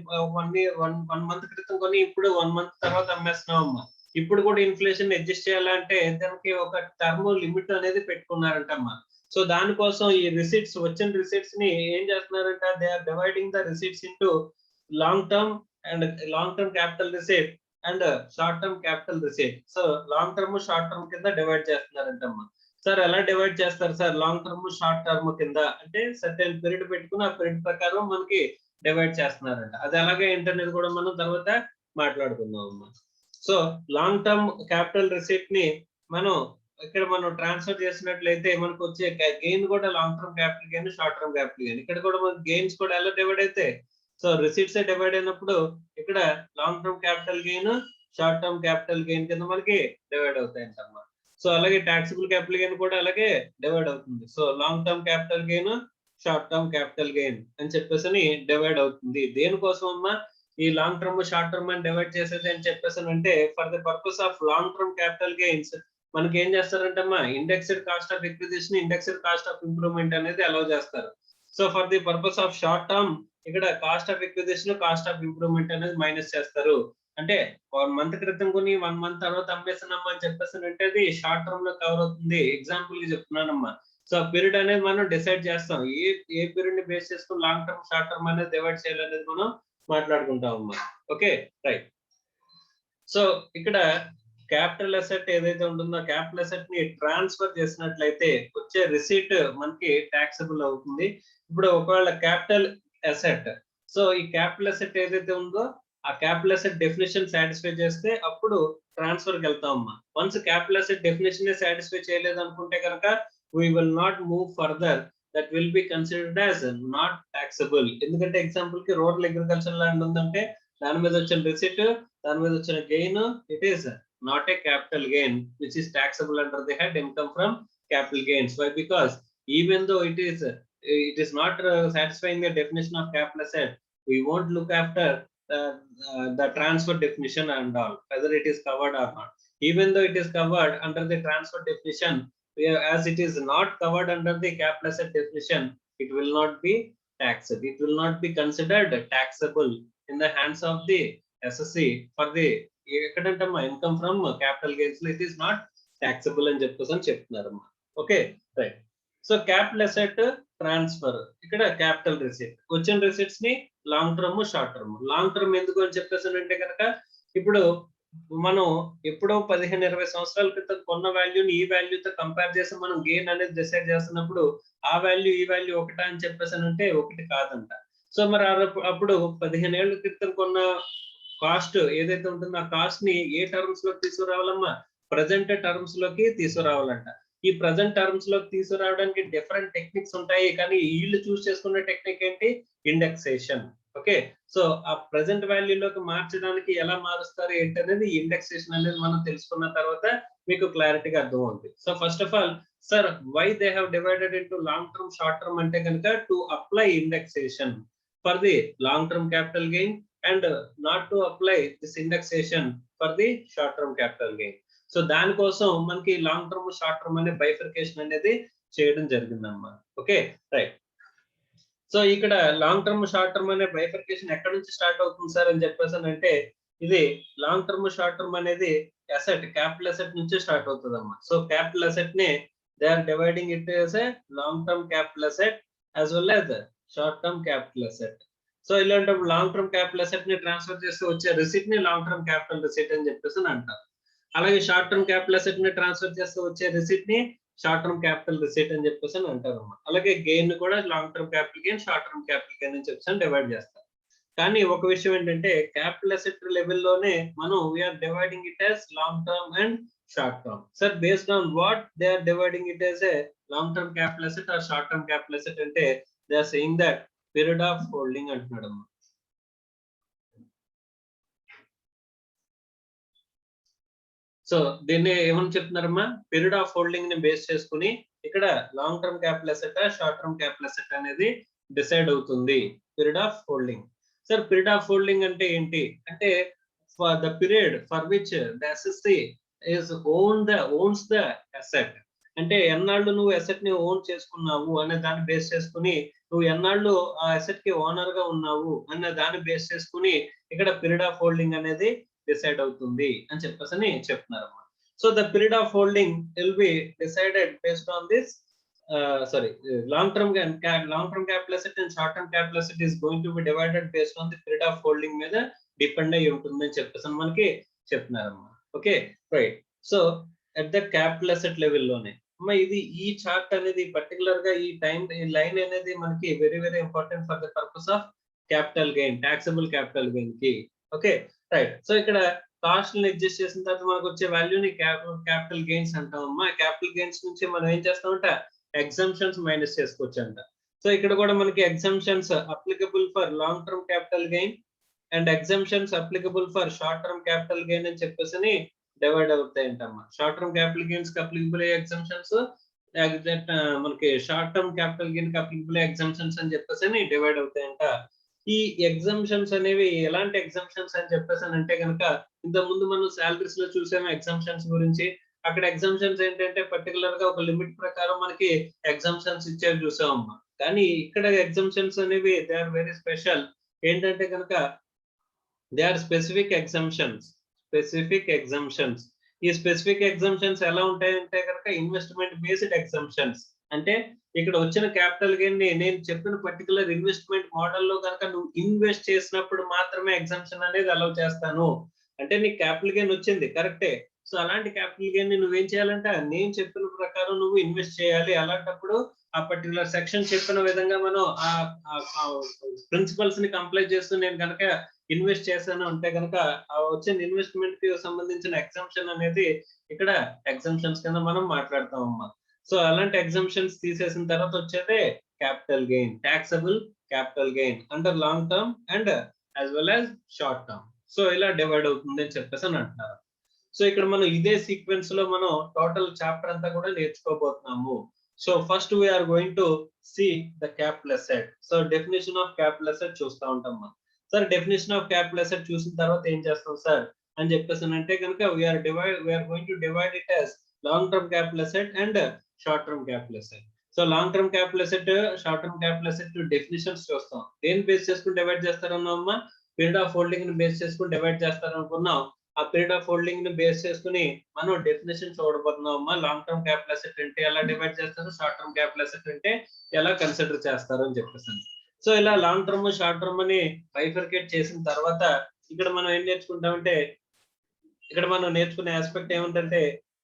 1 మంత్ క్రితం కొన్ని ఇప్పుడు 1 మంత్ తర్వాత అమ్మేస్తున్నాం అమ్మా. ఇప్పుడు కూడా ఇన్ఫ్లేషన్ అడ్జస్ట్ చేయాలంటే దానికి ఒక టర్మ్ లిమిట్ అనేది పెట్టుకున్నారంటమ్మా. సో దానికోసం ఈ రిసీట్స్ వచ్చిన రిసీట్స్ ని ఏం చేస్తున్నారంట they are dividing the receipts into long term capital receipt and short term capital receipt. So long term short term కింద డివైడ్ చేస్తున్నారంటమ్మా. సార్ ఎలా డివైడ్ చేస్తారు sir long term short term కింద అంటే సర్టెన్ పీరియడ్ పెట్టుకుని ఆ పీరియడ్ ప్రకారం మనకి డివైడ్ చేస్తున్నారంట. అది అలాగే ఏంటనేది కూడా మనం తర్వాత మాట్లాడుకుందాం అమ్మా. So long term capital receipt ని మనం ఇక్కడ మనం ట్రాన్స్ఫర్ చేసినట్లయితే మనకు వచ్చే గెయిన్ కూడా long term capital gain short term capital gain. ఇక్కడ కూడా మనకి గెయిన్స్ కూడా ఎలా డివైడ్ అయితే సో రిసీట్స్ డివైడ్ అయినప్పుడు ఇక్కడ long term capital gain short term capital gain కింద మనకి డివైడ్ అవుతాయంటమ్మా. సో అలాగే టాక్సిబుల్ క్యాపిటల్ గెయిన్ కూడా అలాగే డివైడ్ అవుతుంది. So long term capital gain short term capital gain అని చెప్పేసి డివైడ్ అవుతుంది. దేనికోసం అమ్మా ఈ లాంగ్ టర్మ్ షార్ట్ టర్మ్ అని డివైడ్ చేసేది అని చెప్పేసి అంటే for the purpose of long term capital gains మనకి ఏం చేస్తారంటే అమ్మా indexed cost of acquisition indexed cost of improvement అనేది అలౌ చేస్తారు. So for the purpose of short term ఇక్కడ cost of acquisition cost of improvement అనేది మైనస్ చేస్తారు. అంటే 1 మంత్ క్రితం కొని 1 మంత్ తర్వాత అమ్మేస్తున్నామా అని చెప్పేసి అంటే అది షార్ట్ టర్మ్ లో కవర్ అవుతుంది. ఎగ్జాంపుల్ కి చెప్తున్నానమ్మా. సో పీరియడ్ అనేది మనం డిసైడ్ చేస్తాం ఏ పీరియడ్ ని బేస్ చేసుకుని లాంగ్ టర్మ్ షార్ట్ టర్మ్ అనేది డివైడ్ చేయాలనేది మనం మాట్లాడుకుంటాం అమ్మా. Okay right. సో ఇక్కడ క్యాపిటల్ అసెట్ ఏదైతే ఉంటుందో క్యాపిటల్ అసెట్ ని ట్రాన్స్ఫర్ చేసినట్లయితే వచ్చే రిసీట్ మనకి టాక్సబుల్ అవుతుంది. ఇప్పుడు ఒకవేళ క్యాపిటల్ అసెట్ సో ఈ క్యాపిటల్ అసెట్ ఏదైతే ఉందో ఆ క్యాపిటల్ అసెట్ డెఫినేషన్ సాటిస్ఫై చేస్తే అప్పుడు ట్రాన్స్ఫర్ కి వెళ్తాం అమ్మా. Once capital asset definition satisfy చేయలేదు అనుకుంటే కనుక we will not move further, that will be considered as not taxable. ఎందుకంటే ఎగ్జాంపుల్ కి రూరల్ అగ్రికల్చర్ ల్యాండ్ ఉందంటే దాని మీద వచ్చిన రిసిట్ దాని మీద వచ్చిన gain it is not a capital gain which is taxable under the head income from capital gains. Why? Because even though it is not satisfying the definition of capital asset, we won't look after the transfer definition and all whether it is covered or not. Even though it is covered under the transfer definition, as it is not covered under the capital asset definition, it will not be taxed. It will not be considered taxable in the hands of the SSC for the income from capital gains. It is not taxable అని చెప్తున్నారమ్మా. Okay right. So capital asset transfer ఇక్కడ capital receipt వచ్చిన receipts ని long term short term. Long term ఎందుకు అని చెప్పేసానంటే కనుక ఇప్పుడు మనం ఎప్పుడో 15-20 సంవత్సరాల క్రితం కొన్న వాల్యూని ఈ వాల్యూతో కంపేర్ చేసి మనం గెయిన్ అనేది డిసైడ్ చేస్తున్నప్పుడు ఆ వాల్యూ ఈ వాల్యూ ఒకటా అని చెప్పేసానంటే ఒకటి కాదంట. సో మరి అప్పుడు 15 ఏళ్ల క్రితం కొన్న కాస్ట్ ఏదైతే ఉంటుందో ఆ కాస్ట్ ని ఏ టర్మ్స్ లోకి తీసుకురావాలమ్మా ప్రజెంట్ టర్మ్స్ లోకి తీసుకురావాలంట. ఈ ప్రజెంట్ టర్మ్స్ లోకి తీసుకురావడానికి డిఫరెంట్ టెక్నిక్స్ ఉంటాయి. కానీ వీళ్ళు చూస్ చేసుకునే టెక్నిక్ ఏంటి ఇండెక్సేషన్. ఓకే సో ఆ ప్రెసెంట్ వాల్యూలోకి మార్చడానికి ఎలా మారుస్తారు ఏంటి అనేది ఇండెక్సేషన్ అనేది మనం తెలుసుకున్న తర్వాత మీకు క్లారిటీగా అర్థం అవుతుంది. So first of all sir why they have divided into long term short term అంటే కనుక to apply indexation for the long term capital gain and not to apply this indexation for the short term capital gain. So దానికోసం మనకి long term short term అనే bifurcation అనేది చేయడం జరిగిందమ్మా. Okay right. So ఇక్కడ long term short term అనే bifurcation ఎక్కడ నుంచి స్టార్ట్ అవుతుంది సార్ అని చెప్పేసానంటే ఇది లాంగ్ టర్మ్ షార్ట్ టర్మ్ అనేది అసెట్ క్యాపిటల్ అసెట్ నుంచి స్టార్ట్ అవుతుందమ్మా. సో క్యాపిటల్ అసెట్ ని they are dividing it as a long term capital asset as well as short term capital asset. So ఇలాంటప్పుడు long term capital asset ని transfer చేస్తే వచ్చే receipt ని long term capital receipt అని చెప్పేసి అంటారు. అలాగే షార్ట్ టర్మ్ క్యాపిటల్ అసెట్ ని ట్రాన్స్ఫర్ చేస్తే వచ్చే రిసిట్ ని షార్ట్ టర్మ్ క్యాపిటల్ రిసీట్ అని చెప్పేసి అంటారు అన్నమాట. అలాగే గెయిన్ కూడా long term capital gain short term capital gain అని చెప్పేసి డివైడ్ చేస్తారు. కానీ ఒక విషయం ఏంటంటే క్యాపిటల్ అసెట్ లెవెల్లోనే మనం we are dividing it as long term and short term. Sir based on what they are dividing it as a long term capital asset or short term capital asset అంటే they are saying that period of holding అంటున్నాడు అమ్మా. సో దీన్ని ఏమని చెప్తున్నారమ్మా, period of holding ని base చేసుకుని ఇక్కడ long term capital asset short term capital asset అనేది డిసైడ్ అవుతుంది. Period of holding. Sir period of holding అంటే ఏంటి అంటే, for the period for which the SSC is owns the asset. అంటే ఎన్నాళ్ళు నువ్వు అసెట్ ని ఓన్ చేసుకున్నావు అనే దాన్ని బేస్ చేసుకుని, నువ్వు ఎన్నాళ్ళు ఆ అసెట్ కి ఓనర్ గా ఉన్నావు అనే దాన్ని బేస్ చేసుకుని ఇక్కడ పీరియడ్ ఆఫ్ హోల్డింగ్ అనేది డిసైడ్ అవుతుంది అని చెప్పేసి చెప్తున్నారు. So the period of holding will be decided based on this long term capital asset and short term capital asset is going to be divided based on the period of holding మీద depend అయ్యి ఉంటుందని చెప్పేసి మనకి చెప్తున్నారమ్మా. Okay right. So at the capital asset level లోనే అమ్మా ఇది ఈ చార్ట్ అనేది పర్టికులర్ గా ఈ లైన్ అనేది మనకి very very important for the purpose of capital gain, taxable capital gain కి. Okay right. సో ఇక్కడ కాస్ట్ ని అడ్జస్ట్ చేసిన తర్వాత మనకు వచ్చే వాల్యూని క్యాపిటల్ గెయిన్స్ అంటామమ్మా. క్యాపిటల్ గెయిన్స్ నుంచి మనం ఏం చేస్తామంటే ఎగ్జంప్షన్స్ మైనస్ చేసుకోవచ్చు అంట. సో ఇక్కడ కూడా మనకి exemptions applicable for long term capital gain and exemptions applicable for short term capital gain అని చెప్పేసి డివైడ్ అవుతాయంటమ్మా. షార్ట్ టర్మ్ క్యాపిటల్ గెయిన్స్ కి అప్లికబుల్ అయ్యే ఎగ్జంప్షన్స్, మనకి షార్ట్ టర్మ్ క్యాపిటల్ గెయిన్ కి అప్లికబుల్ అయ్యే ఎగ్జంప్షన్స్ అని చెప్పేసి డివైడ్ అవుతాయంట. ఈ ఎగ్జంప్షన్స్ అనేవి ఎలాంటి ఎగ్జంప్షన్స్ అని చెప్పేసి అంటే కనుక, ఇంత ముందు మనం సాలరీస్ లో చూసాము ఎగ్జంప్షన్స్ గురించి. అక్కడ ఎగ్జంప్షన్స్ ఏంటంటే పర్టికులర్ గా ఒక లిమిట్ ప్రకారం మనకి ఎగ్జంప్షన్స్ ఇచ్చేది చూసామమ్మా. కానీ ఇక్కడ ఎగ్జంప్షన్స్ అనేవి దే ఆర్ వెరీ స్పెషల్. ఏంటంటే కనుక దే ఆర్ స్పెసిఫిక్ ఎగ్జంప్షన్స్. ఈ స్పెసిఫిక్ ఎగ్జంప్షన్స్ ఎలా ఉంటాయంటే కనుక ఇన్వెస్ట్మెంట్ బేస్డ్ ఎగ్జంప్షన్స్. అంటే ఇక్కడ వచ్చిన క్యాపిటల్ గెయిన్ ని నేను చెప్పిన పర్టికులర్ ఇన్వెస్ట్మెంట్ మోడల్ లో కనుక నువ్వు ఇన్వెస్ట్ చేసినప్పుడు మాత్రమే ఎగ్జంప్షన్ అనేది అలౌ చేస్తాను. అంటే నీకు క్యాపిటల్ గెయిన్ వచ్చింది కరెక్టే. సో అలాంటి క్యాపిటల్ గెయిన్ ని నువ్వేం చేయాలంటే నేను చెప్పిన ప్రకారం నువ్వు ఇన్వెస్ట్ చేయాలి. అలాంటప్పుడు ఆ పర్టికులర్ సెక్షన్ చెప్పిన విధంగా మనం ఆ ప్రిన్సిపల్స్ ని కంప్లై చేస్తూ నేను కనుక ఇన్వెస్ట్ చేశాను అంటే కనుక వచ్చిన ఇన్వెస్ట్మెంట్ కి సంబంధించిన ఎగ్జంప్షన్ అనేది ఇక్కడ ఎగ్జంప్షన్స్ కింద మనం మాట్లాడతామమ్మా. సో అలాంటి ఎగ్జంప్షన్స్ తీసేసిన తర్వాత వచ్చేదే capital gain, taxable capital gain under long term and as well as short term. So ఇలా డివైడ్ అవుతుంది అని చెప్పేసి అని అంటున్నారు. సో ఇక్కడ మనం ఇదే సీక్వెన్స్ లో మనం టోటల్ చాప్టర్ అంతా కూడా నేర్చుకోబోతున్నాము. So first we're going to see the capital asset. So definition of capital asset చూస్తూ ఉంటాం. Sir definition of capital asset చూసిన తర్వాత ఏం చేస్తాం సార్ అని చెప్పేసి అంటే కనుక we're going to divide it as long term capital asset and short term capital asset. So long term capital asset, short term capital asset definitions చూస్తాం. దేని బేస్ చేసుకుని డివైడ్ చేస్తారన్నామా, పీరియడ్ ఆఫ్ హోల్డింగ్ ని base చేసుకుని divide చేస్తారనుకున్నాం. ఆ period of holding ని base చేసుకుని మనం డెఫినేషన్ చూడబోతున్నామమ్మా. లాంగ్ టర్మ్ క్యాపిటల్ అసెట్ అంటే ఎలా డివైడ్ చేస్తారు, షార్ట్ టర్మ్ క్యాపిటల్ అసెట్ అంటే ఎలా కన్సిడర్ చేస్తారు అని చెప్పేసి. సో ఇలా లాంగ్ టర్మ్ షార్ట్ టర్మ్ అని బైఫర్కేట్ చేసిన తర్వాత ఇక్కడ మనం ఏం నేర్చుకుంటామంటే, ఇక్కడ మనం నేర్చుకునే ఆస్పెక్ట్ ఏమిటంటే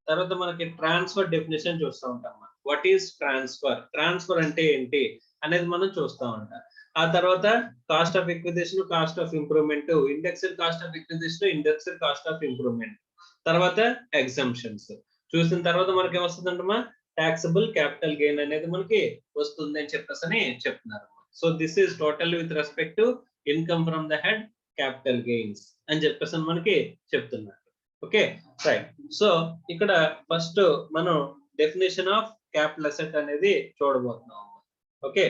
తర్వాత మనకి ట్రాన్స్ఫర్ డెఫినేషన్ చూస్తూ ఉంటాం. వాట్ ఈస్ ట్రాన్స్ఫర్ అంటే ఏంటి అనేది మనం చూస్తూ ఉంటాం. ఆ తర్వాత cost of acquisition, cost of improvement, indexed cost of acquisition, indexed cost of improvement, తర్వాత ఎగ్జంప్షన్స్ చూసిన తర్వాత మనకి ఏమొస్తుందంటమ్మా, టాక్సబుల్ క్యాపిటల్ గెయిన్ అనేది మనకి వస్తుంది అని చెప్పేసి చెప్తున్నారు. So this is total with respect to income from the head capital gains అని చెప్పేసి మనకి చెప్తున్నారు. Okay right. సో ఇక్కడ ఫస్ట్ మనం డెఫినేషన్ ఆఫ్ క్యాపిటల్ అసెట్ అనేది చూడబోతున్నాం. ఓకే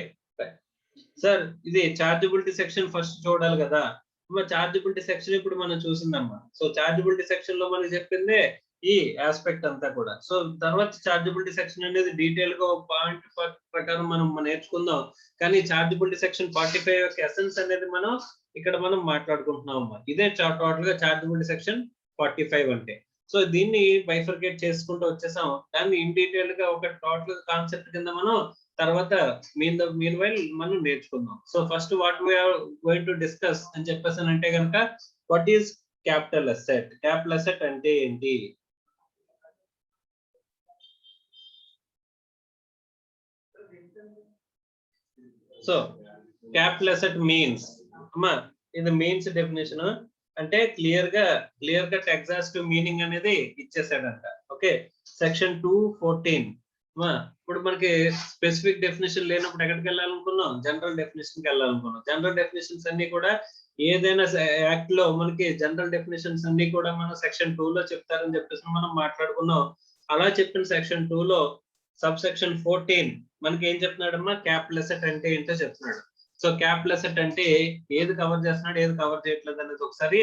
సార్ ఇది చార్జబిలిటీ సెక్షన్ ఫస్ట్ చూడాలి కదా. చార్జబిలిటీ సెక్షన్ ఇప్పుడు మనం చూసిందమ్మా. సో చార్జబిలిటీ సెక్షన్ లో మనకి చెప్పిందే ఈ ఆస్పెక్ట్ అంతా కూడా. సో తర్వాత చార్జబిలిటీ సెక్షన్ అనేది డీటెయిల్ గా పాయింట్ ప్రకారం మనం నేర్చుకుందాం. కానీ చార్జబిలిటీ సెక్షన్ 45 యొక్క ఎసెన్స్ అనేది మనం ఇక్కడ మనం మాట్లాడుకుంటున్నాం అమ్మా. ఇదే టోటల్ గా చార్జబిలిటీ సెక్షన్ 45 అంటే. సో దీన్ని బైఫర్కేట్ చేసుకుంటూ వచ్చేసాం. దాన్ని ఇన్ డీటెయిల్ గా ఒక టోటల్ కాన్సెప్ట్ కింద మనం తర్వాత మీన్ వైల్ మనం నేర్చుకుందాం. So first what we're going to discuss అని చెప్పేసి అంటే కనుక, what is capital asset? Capital asset అంటే ఏంటి? సో క్యాపిటల్ అసెట్ మీన్స్ అమ్మా, ఇది మీన్స్ డెఫినేషన్ అంటే క్లియర్ కట్ ఎగ్జాస్టివ్ మీనింగ్ అనేది ఇచ్చేసాడంట. Okay section 214. ఇప్పుడు మనకి స్పెసిఫిక్ డెఫినేషన్ లేనప్పుడు ఎక్కడికి వెళ్ళాలనుకున్నాం, జనరల్ డెఫినేషన్ కి వెళ్ళాలనుకున్నాం. జనరల్ డెఫినేషన్స్ అన్ని కూడా ఏదైనా యాక్ట్ లో మనకి జనరల్ డెఫినేషన్స్ అన్ని కూడా మనం సెక్షన్ 2 లో చెప్తారని చెప్పేసి మనం మాట్లాడుకున్నాం. అలా చెప్పిన సెక్షన్ 2 లో సబ్ సెక్షన్ 14 మనకి ఏం చెప్తున్నాడమ్మా, క్యాపిటల్ అసెట్ అంటే ఏంటో చెప్తున్నాడు. సో క్యాపిటల్ అసెట్ అంటే ఏది కవర్ చేస్తున్నాడు, ఏది కవర్ చేయట్లేదు అనేది ఒకసారి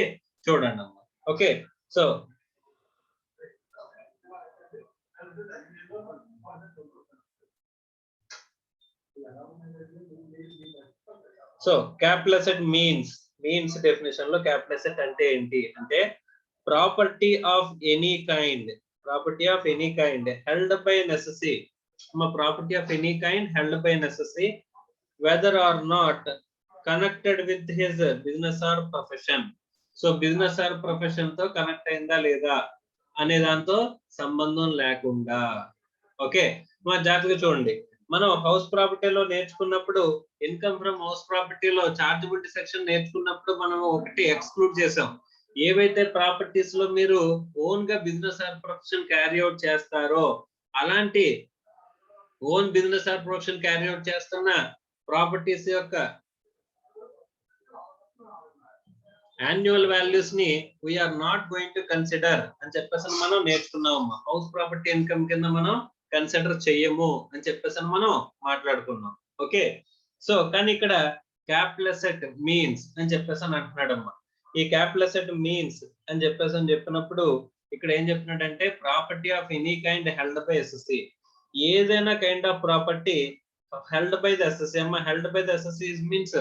చూడండి అమ్మా. Okay, so capital asset means definition లో క్యాపిటల్ అసెట్ అంటే ఏంటి అంటే property of any kind held by necessary. Property of any kind held by necessary whether or not connected with his business or profession. So business or profession తో connect అయిందా లేదా అనే దాంతో సంబంధం లేకుండా. ఓకే, మా జాగ్రత్తగా చూడండి. మనం హౌస్ ప్రాపర్టీలో నేర్చుకున్నప్పుడు ఇన్కమ్ ఫ్రమ్ హౌస్ ప్రాపర్టీలో చార్జబిలిటీ సెక్షన్ నేర్చుకున్నప్పుడు మనం ఒకటి ఎక్స్క్లూడ్ చేసాం. ఏవైతే ప్రాపర్టీస్ లో మీరు ఓన్ గా business or profession carry out చేస్తారో అలాంటి own business or profession carry out చేస్తున్న ప్రాపర్టీస్ యొక్క యాన్యువల్ వాల్యూస్ ని we're not going to consider అని చెప్పేసి మనం నేర్చుకున్నాం. హౌస్ ప్రాపర్టీ ఇన్కమ్ కింద మనం కన్సిడర్ చెయ్యము అని చెప్పేసి మనం మాట్లాడుకున్నాం. ఓకే, సో కానీ ఇక్కడ క్యాపిటల్ అసెట్ మీన్స్ అని చెప్పేసి అంటున్నాడమ్మా. ఈ క్యాపిటల్ అసెట్ మీన్స్ అని చెప్పేసి చెప్పినప్పుడు ఇక్కడ ఏం చెప్తున్నాడంటే property of any kind held by assessee. ఏదైనా kind of property held by the assessee. అమ్మా held by the assessee means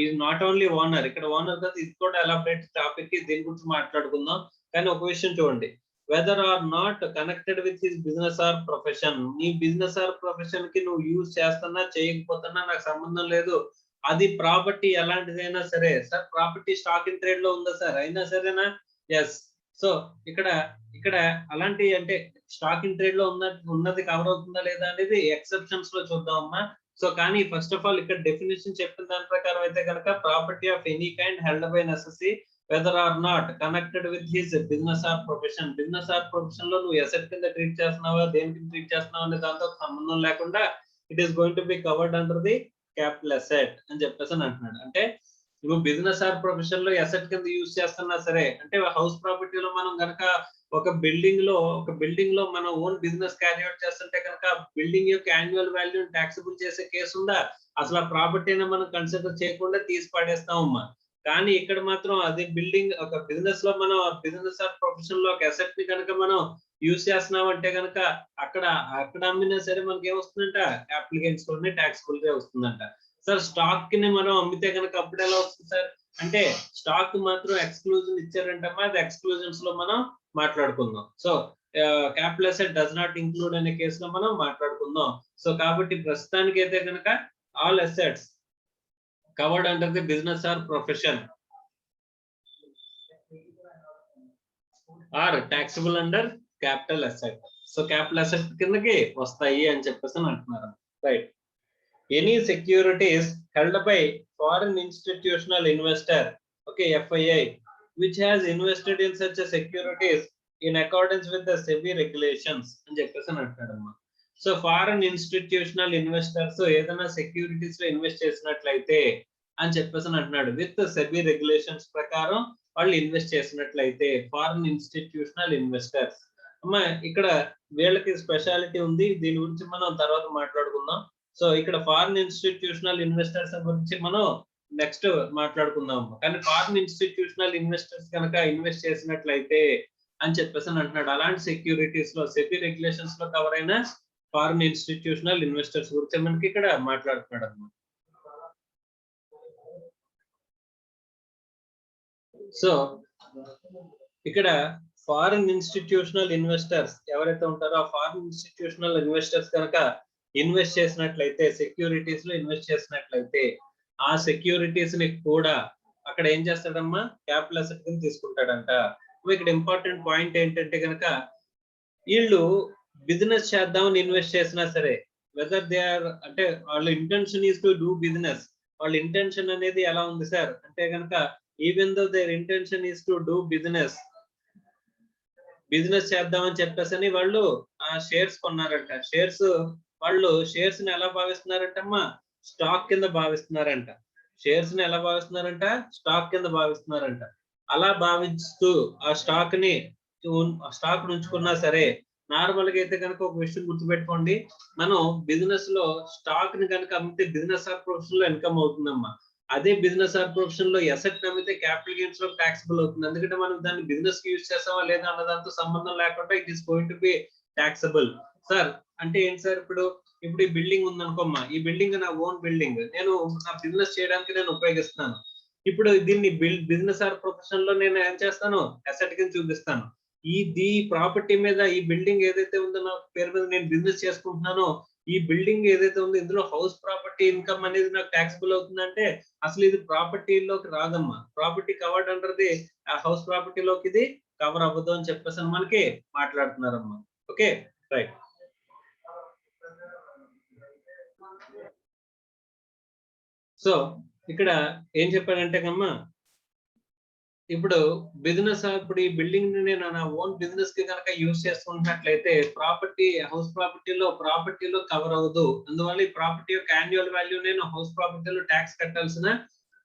is not only owner. ఇక్కడ ఓనర్ కదా, ఇది కూడా ఎలాబరేట్ టాపిక్, దీని గురించి మాట్లాడుకుందాం. కానీ ఒక విషయం చూడండి, whether or not connected with his business or profession. నీ బిజినెస్ ఆర్ ప్రొఫెషన్ కి నువ్వు యూజ్ చేస్తున్నా చేయకపోతున్నా నాకు సంబంధం లేదు. అది ప్రాపర్టీ ఎలాంటిదైనా సరే. Sir property stock in trade లో ఉందా సార్, అయినా సరేనా? ఎస్. సో ఇక్కడ అలాంటి అంటే స్టాక్ ఇన్ ట్రేడ్ లో ఉన్నది కవర్ అవుతుందా లేదా అనేది ఎక్సెప్షన్స్ లో చూద్దామమ్మా. సో కానీ ఫస్ట్ ఆఫ్ ఆల్ ఇక్కడ డెఫినేషన్ చెప్పిన దాని ప్రకారం అయితే కనుక property of any kind held by necessary whether or not connected with his business or profession. Business or profession లో నువ్వు అసెట్ కింద ట్రీట్ చేస్తున్నావా, దేనికి ట్రీట్ చేస్తున్నావు అనే దాంతో సంబంధం లేకుండా it is going to be covered under the capital asset అని చెప్పేసి అంటున్నాడు. అంటే నువ్వు బిజినెస్ ఆర్ ప్రొఫెషన్ లో అసెట్ కింద యూజ్ చేస్తున్నా సరే, అంటే హౌస్ ప్రాపర్టీలో మనం కనుక ఒక బిల్డింగ్ లో మనం ఓన్ బిజినెస్ క్యారీ అవుట్ చేస్తుంటే కనుక బిల్డింగ్ యొక్క యాన్యువల్ వాల్యూ టాక్సిబుల్ చేసే కేసు ఉందా? అసలు ఆ ప్రాపర్టీని మనం కన్సిడర్ చేయకుండా తీసి పడేస్తామమ్మా. కానీ ఇక్కడ మాత్రం అదే బిల్డింగ్ ఒక బిజినెస్ లో మనం బిజినెస్ ఆర్ ప్రొఫెషన్ లో ఒక అసెట్ ని కనుక మనం యూజ్ చేస్తున్నాం అంటే కనుక అక్కడ అమ్మినా సరే మనకి ఏమొస్తుందంట, క్యాపిటల్ గెయిన్స్ లోనే టాక్సిబుల్ గా వస్తుందంట. సార్ స్టాక్ ని మనం అమ్మితే కనుక అప్పుడు ఎలా వస్తుంది సార్ అంటే స్టాక్ మాత్రం ఎక్స్క్లూజన్ ఇచ్చారంటమ్మా. అది ఎక్స్క్లూజన్స్ లో మనం మాట్లాడుకుందాం. So capital asset does not include అనే కేసులో మనం మాట్లాడుకుందాం. సో కాబట్టి ప్రస్తుతానికి అయితే కనుక all assets covered under the business or profession are taxable under capital asset. So capital asset కిందకి వస్తాయి అని చెప్పేసి అంటున్నారు. Right. Any securities held by foreign institutional investor, okay, FII, which has invested in such a securities in accordance with the SEBI regulations అని చెప్పేసి అంటాడమ్మా. So foreign institutional investors ఏదైనా securities లో invest చేసినట్లయితే అని చెప్పేసి అంటున్నాడు. విత్ సెబీ రెగ్యులేషన్స్ ప్రకారం వాళ్ళు ఇన్వెస్ట్ చేసినట్లయితే ఫారెన్ ఇన్స్టిట్యూషనల్ ఇన్వెస్టర్స్. అమ్మా ఇక్కడ వీళ్ళకి స్పెషాలిటీ ఉంది, దీని గురించి మనం తర్వాత మాట్లాడుకుందాం. సో ఇక్కడ ఫారిన్ ఇన్స్టిట్యూషనల్ ఇన్వెస్టర్స్ గురించి మనం నెక్స్ట్ మాట్లాడుకుందాం. కానీ ఫారిన్ ఇన్స్టిట్యూషనల్ ఇన్వెస్టర్స్ కనుక ఇన్వెస్ట్ చేసినట్లయితే అని చెప్పేసి అంటున్నాడు. అలాంటి సెక్యూరిటీస్ లో సెబీ రెగ్యులేషన్స్ లో కవర్ అయిన ఫారిన్ ఇన్స్టిట్యూషనల్ ఇన్వెస్టర్స్ గురించి మనకి ఇక్కడ మాట్లాడుతున్నాడు అన్నమాట. సో ఇక్కడ ఫారిన్ ఇన్స్టిట్యూషనల్ ఇన్వెస్టర్స్ ఎవరైతే ఉంటారో ఆ ఫారిన్ ఇన్స్టిట్యూషనల్ ఇన్వెస్టర్స్ కనుక ఇన్వెస్ట్ చేసినట్లయితే సెక్యూరిటీస్ లో ఇన్వెస్ట్ చేసినట్లయితే ఆ సెక్యూరిటీస్ ని కూడా అక్కడ ఏం చేస్తాడమ్మా, క్యాపిటల్ అసెట్ కింద తీసుకుంటాడంట. ఇక్కడ ఇంపార్టెంట్ పాయింట్ ఏంటంటే కనుక వీళ్ళు బిజినెస్ చేద్దామని ఇన్వెస్ట్ చేసినా సరే వెదర్ దే ఆర్ అంటే వాళ్ళ intention is to do business. వాళ్ళ ఇంటెన్షన్ అనేది ఎలా ఉంది సార్ అంటే కనుక even though there intention is to do business చేద్దామని చెప్పేసి వాళ్ళు ఆ షేర్స్ కొన్నారంట. వాళ్ళు షేర్స్ ని ఎలా భావిస్తున్నారంటమ్మా, స్టాక్ కింద భావిస్తున్నారంట. షేర్స్ ని ఎలా భావిస్తున్నారంట, స్టాక్ కింద భావిస్తున్నారంట. అలా భావిస్తూ ఆ స్టాక్ ఉంచుకున్నా సరే, నార్మల్ గా అయితే కనుక ఒక విషయం గుర్తుపెట్టుకోండి, మనం బిజినెస్ లో స్టాక్ ని కనుక అమ్మితే బిజినెస్ ఆర్ ప్రొఫెషన్ లో ఇన్కమ్ అవుతుందమ్మా. అదే బిజినెస్ ఆర్ ప్రొఫెషన్ లో ఎసెట్ అమ్మితే క్యాపిటల్ గెయిన్స్ లో టాక్సిబుల్ అవుతుంది. ఎందుకంటే మనం దాన్ని బిజినెస్ కి యూజ్ చేస్తామా లేదా అన్న దాంతో సంబంధం లేకుండా it is going to B taxable. Sir అంటే ఏంటి సార్, ఇప్పుడు ఈ బిల్డింగ్ ఉందనుకోమ్మా, ఈ బిల్డింగ్ నా ఓన్ బిల్డింగ్, నేను నా బిజినెస్ చేయడానికి నేను ఉపయోగిస్తున్నాను. ఇప్పుడు దీన్ని బిజినెస్ ఆర్ ప్రొఫెషన్ లో నేను ఏం చేస్తాను, అసెట్ కింద చూపిస్తాను. ఈ ప్రాపర్టీ మీద, ఈ బిల్డింగ్ ఏదైతే ఉందో నా పేరు మీద నేను బిజినెస్ చేసుకుంటున్నానో, ఈ బిల్డింగ్ ఏదైతే ఉందో ఇందులో హౌస్ ప్రాపర్టీ ఇన్కమ్ అనేది నాకు ట్యాక్సిబుల్ అవుతుందంటే అసలు ఇది ప్రాపర్టీలోకి రాదమ్మా. Property covered under the house ప్రాపర్టీలోకి ఇది కవర్ అవ్వదు అని చెప్పేసి మనకి మాట్లాడుతున్నారమ్మా. Okay right. సో ఇక్కడ ఏం చెప్పానంటే కమ్మా, ఇప్పుడు బిజినెస్, ఇప్పుడు ఈ బిల్డింగ్ ని నేను నా ఓన్ బిజినెస్ కి కనుక యూజ్ చేసుకుంటున్నట్లయితే ప్రాపర్టీలో కవర్ అవ్వదు. అందువల్ల ఈ ప్రాపర్టీ యొక్క యాన్యువల్ వాల్యూ నేను హౌస్ ప్రాపర్టీలో ట్యాక్స్ కట్టాల్సిన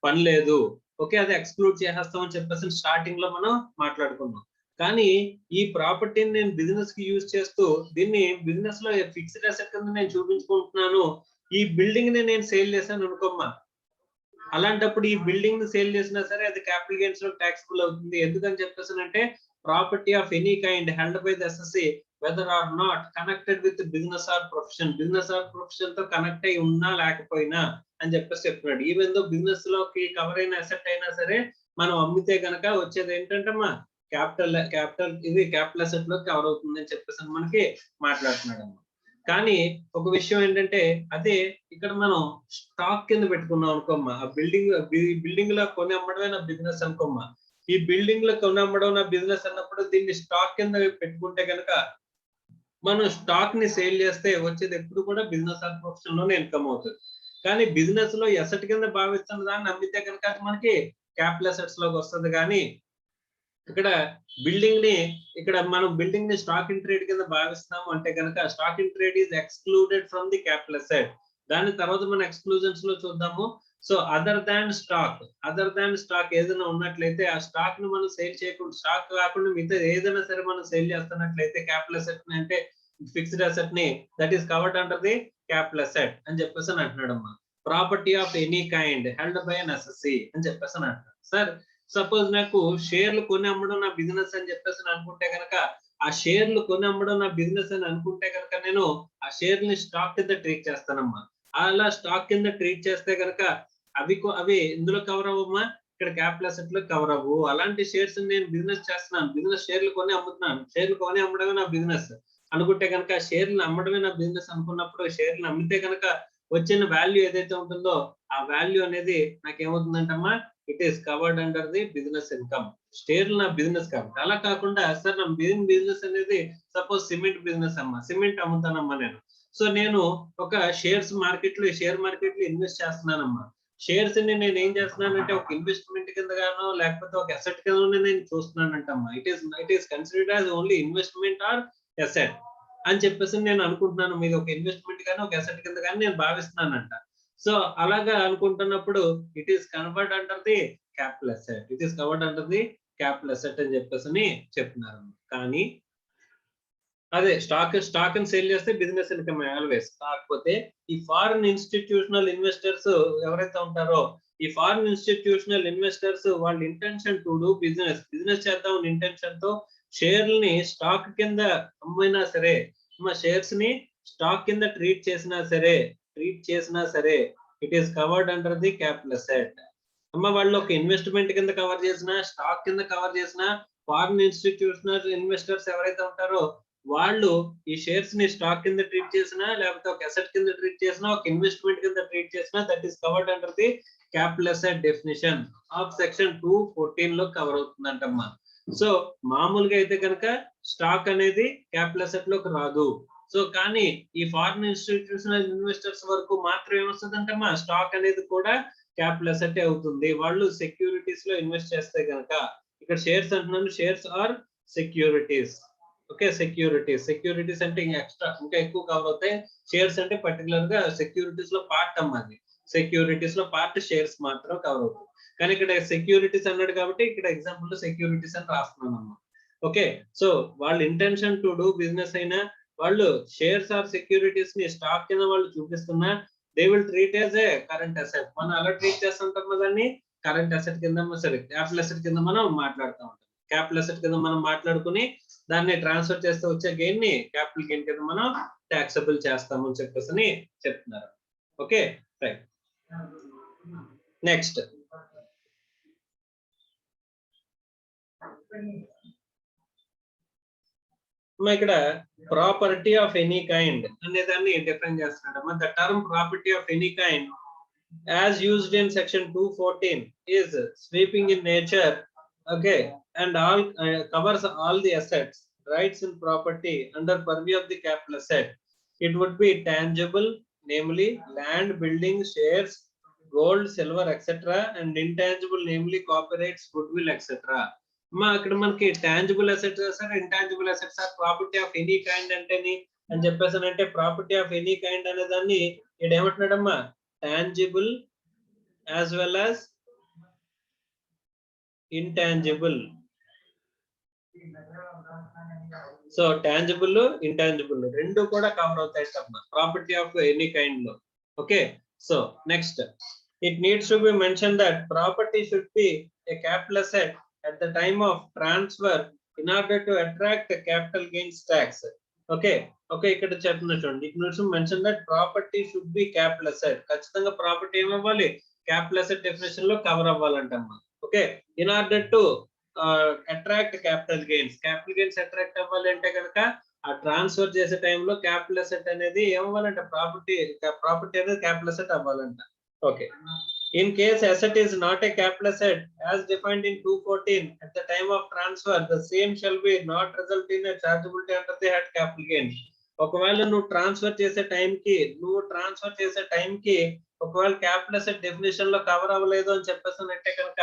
పని లేదు. ఓకే, అది ఎక్స్క్లూడ్ చేసేస్తామని చెప్పేసి స్టార్టింగ్ లో మనం మాట్లాడుకున్నాం. కానీ ఈ ప్రాపర్టీని నేను బిజినెస్ కి యూజ్ చేస్తూ దీన్ని బిజినెస్ లో ఫిక్స్డ్ అసెట్ కింద నేను చూపించుకుంటున్నాను. ఈ బిల్డింగ్ ని నేను సేల్ చేశాను అనుకోమ్మా, అలాంటప్పుడు ఈ బిల్డింగ్ ని సేల్ చేసినా సరే అది క్యాపిటల్ గెయిన్స్ లో ట్యాక్సిబుల్ అవుతుంది. ఎందుకని చెప్పేసానంటే property of any kind held by the assessee whether or not connected with business or profession తో కనెక్ట్ అయి ఉన్నా లేకపోయినా అని చెప్పేసి చెప్తున్నాడు. ఈవెన్ దో బిజినెస్ లోకి కవర్ అయిన అసెట్ అయినా సరే మనం అమ్మితే కనుక వచ్చేది ఏంటంటే మా క్యాపిటల్ అసెట్ లో కవర్ అవుతుంది అని చెప్పేసి మనకి మాట్లాడుతున్నాడు అమ్మా. కానీ ఒక విషయం ఏంటంటే, అదే ఇక్కడ మనం స్టాక్ కింద పెట్టుకున్నాం అనుకోమ్మా, ఆ బిల్డింగ్ లో కొని అమ్మడమే నా బిజినెస్ అనుకోమ్మా. ఈ బిల్డింగ్ లో కొని అమ్మడం నా బిజినెస్ అన్నప్పుడు దీన్ని స్టాక్ కింద పెట్టుకుంటే కనుక మనం స్టాక్ ని సేల్ చేస్తే వచ్చేది ఎప్పుడు కూడా బిజినెస్ ఆర్ ప్రొఫెషన్ లోనే ఇన్కమ్ అవుతుంది. కానీ బిజినెస్ లో ఎసెట్ కింద భావిస్తున్న దాన్ని అమ్మితే కనుక అది మనకి క్యాపిటల్ అసెట్స్ లోకి వస్తుంది. కానీ ఇక్కడ మనం బిల్డింగ్ ని స్టాక్ ఇన్ ట్రేడ్ కింద భావిస్తున్నాము అంటే కనుక stock in trade is excluded from the capital asset. దాని తర్వాత మనం ఎక్స్క్లూజన్స్ లో చూద్దాము. సో అదర్ దాన్ స్టాక్ ఏదైనా ఉన్నట్లయితే ఆ స్టాక్ ను మనం సేల్ చేయకుండా, స్టాక్ కాకుండా మిగతా ఏదైనా సరే మనం సేల్ చేస్తున్నట్లయితే క్యాపిటల్ అసెట్ ని అంటే ఫిక్స్డ్ అసెట్ ని, that is covered under the capital asset అని చెప్పేసి అంటున్నాడు అమ్మా. Property of any kind held by an SSC అని చెప్పేసి అంటున్నాడు. సార్ సపోజ్ నాకు షేర్లు కొని అమ్మడం నా బిజినెస్ అని చెప్పేసి అనుకుంటే కనుక, ఆ షేర్లు కొని అమ్మడం నా బిజినెస్ అని అనుకుంటే కనుక నేను ఆ షేర్ ని స్టాక్ కింద ట్రీట్ చేస్తానమ్మా. అలా స్టాక్ కింద ట్రీట్ చేస్తే కనుక అవి ఇందులో కవర్ అవ్వమ్మా, ఇక్కడ క్యాపిటల్ అసెట్ లో కవర్ అవ్వు. అలాంటి షేర్స్ నేను బిజినెస్ చేస్తున్నాను, బిజినెస్ షేర్లు కొని అమ్ముతున్నాను, షేర్లు కొని అమ్మడమే నా బిజినెస్ అనుకుంటే కనుక, షేర్లు అమ్మడమే నా బిజినెస్ అనుకున్నప్పుడు షేర్లు అమ్మితే కనుక వచ్చిన వాల్యూ ఏదైతే ఉంటుందో ఆ వాల్యూ అనేది నాకేమవుతుందంటమ్మా, it is covered under the business income. షేర్లు నా బిజినెస్ కాబట్టి. అలా కాకుండా సార్ నా బిజినెస్ అనేది సపోజ్ సిమెంట్ బిజినెస్ అమ్మా, సిమెంట్ అమ్ముతానమ్మా నేను. సో నేను ఒక షేర్ మార్కెట్ లో ఇన్వెస్ట్ చేస్తున్నానమ్మా. షేర్స్ ని నేను ఏం చేస్తున్నానంటే ఒక ఇన్వెస్ట్మెంట్ కింద గానో లేకపోతే ఒక అసెట్ కింద నేను చూస్తున్నానంటమ్మా. It is considered as only investment or asset అని చెప్పేసి నేను అనుకుంటున్నాను. మీద ఒక ఇన్వెస్ట్మెంట్ కానీ ఒక అసెట్ కింద కానీ నేను భావిస్తున్నానంట. సో అలాగా అనుకుంటున్నప్పుడు it is covered under the capital asset అని చెప్పేసి చెప్తున్నారు. కానీ అదే స్టాక్ అని సేల్ చేస్తే బిజినెస్ ఇన్కమ్ ఆల్వేస్. కాకపోతే ఈ ఫారిన్ ఇన్స్టిట్యూషనల్ ఇన్వెస్టర్స్ ఎవరైతే ఉంటారో, ఈ ఫారిన్ ఇన్స్టిట్యూషనల్ ఇన్వెస్టర్స్ వాళ్ళ ఇంటెన్షన్ టు డూ బిజినెస్ చేద్దాం ఇంటెన్షన్ తో షేర్లని స్టాక్ కింద అమ్మినా సరే, షేర్స్ ని స్టాక్ కింద ట్రీట్ చేసినా సరే it is covered under the capital asset. వాళ్ళు ఒక ఇన్వెస్ట్మెంట్ కింద కవర్ చేసిన, స్టాక్ కింద కవర్ చేసిన, ఫారిన్ ఇన్స్టిట్యూషనల్ ఇన్వెస్టర్స్ ఎవరైతే ఉంటారో వాళ్ళు ఈ షేర్స్ ని స్టాక్ కింద ట్రీట్ చేసినా, లేకపోతే ఒక అసెట్ కింద ట్రీట్ చేసినా, ఒక ఇన్వెస్ట్మెంట్ కింద ట్రీట్ చేసినా, that is covered under the capital asset definition of section 214 లో కవర్ అవుతుందంటమ్మా. సో మామూలుగా అయితే కనుక స్టాక్ అనేది క్యాపిటల్ అసెట్ లోకి రాదు. సో కానీ ఈ ఫారిన్ ఇన్స్టిట్యూషనల్ ఇన్వెస్టర్స్ వరకు మాత్రం ఏమొస్తుందంటమ్మా, స్టాక్ అనేది కూడా క్యాపిటల్ అసెట్ అవుతుంది. వాళ్ళు సెక్యూరిటీస్ లో ఇన్వెస్ట్ చేస్తే కనుక, ఇక్కడ షేర్స్ అంటున్నాను, shares or securities. Okay, securities అంటే ఇంకా ఎక్కువ కవర్ అవుతాయి. షేర్స్ అంటే పర్టికులర్ గా సెక్యూరిటీస్ లో పార్ట్ అమ్మా అది. సెక్యూరిటీస్ లో పార్ట్ షేర్స్ మాత్రం కవర్ అవుతుంది. కానీ ఇక్కడ సెక్యూరిటీస్ అన్నాడు కాబట్టి ఇక్కడ ఎగ్జాంపుల్ లో సెక్యూరిటీస్ అని రాస్తున్నాను అమ్మా. ఓకే, సో వాళ్ళ ఇంటెన్షన్ టు డూ బిజినెస్ అయినా వాళ్ళు షేర్స్ ఆర్ సెక్యూరిటీస్ ని స్టాక్ కింద వాళ్ళు చూపిస్తున్నా they will treat as a current asset. మనం అలా ట్రీట్ చేస్తుంటాం దాన్ని కరెంట్ అసెట్ కింద, సరే క్యాపిటల్ అసెట్ కింద మనం మాట్లాడుతూ ఉంటాం. క్యాపిటల్ అసెట్ కింద మనం మాట్లాడుకుని దాన్ని ట్రాన్స్ఫర్ చేస్తే వచ్చే గెయిన్ ని క్యాపిటల్ గెయిన్ కింద మనం ట్యాక్సబుల్ చేస్తాము అని చెప్పేసి చెప్తున్నారు. Okay right. నెక్స్ట్ ఇక్కడ ప్రాపర్టీ ఆఫ్ ఎనీ కైండ్ అనే దాన్ని డిఫైన్ చేస్తున్నాడు. The term property of any kind as used in section 214 is sweeping in nature, okay, and all covers all the assets, rights and property under purview of the capital asset. It would be tangible, namely land, buildings, shares, gold, silver, etc., and intangible, namely copyrights, goodwill, etc. ఇక్కడ మనకి tangible assets or intangible assets or property of any kind అంటేని అని చెప్పేసానంటే property of any kind అనే దాన్ని ఇక్కడ ఏమంటున్నాడమ్మా, tangible as well as intangible. So tangible, intangible రెండు కూడా కవర్ అవుతాయి అమ్మా ప్రాపర్టీ ఆఫ్ ఎనీ కైండ్ లో. Okay, so next it needs to be mentioned that property should be a capital asset at the time of transfer in order to attract the capital gains tax. Okay, ఇక్కడ చెప్తున్నా చూడండి, it needs to mention that property should be capital asset. ఖచ్చితంగా property ఏమవ్వాలి, capital asset definition లో cover అవ్వాలంటమ్మా. Okay, in order to attract capital gains. Capital gains attract అవ్వాలి అంటే కనుక ఆ ట్రాన్స్ఫర్ చేసే టైంలో క్యాపిటల్ అసెట్ అనేది ఏమవ్వాలంట, ప్రాపర్టీ అనేది క్యాపిటల్ అసెట్ అవ్వాలంట. Okay, in case asset is not a capital asset as defined in 214 at the time of transfer, the same shall be not result in a chargeability under the head capital gain. ఒకవేళ నువ్వు transfer చేసే టైంకి ఒకవేళ capital asset definition లో cover అవ్వలేదు అని చెప్పేసానంటే కనుక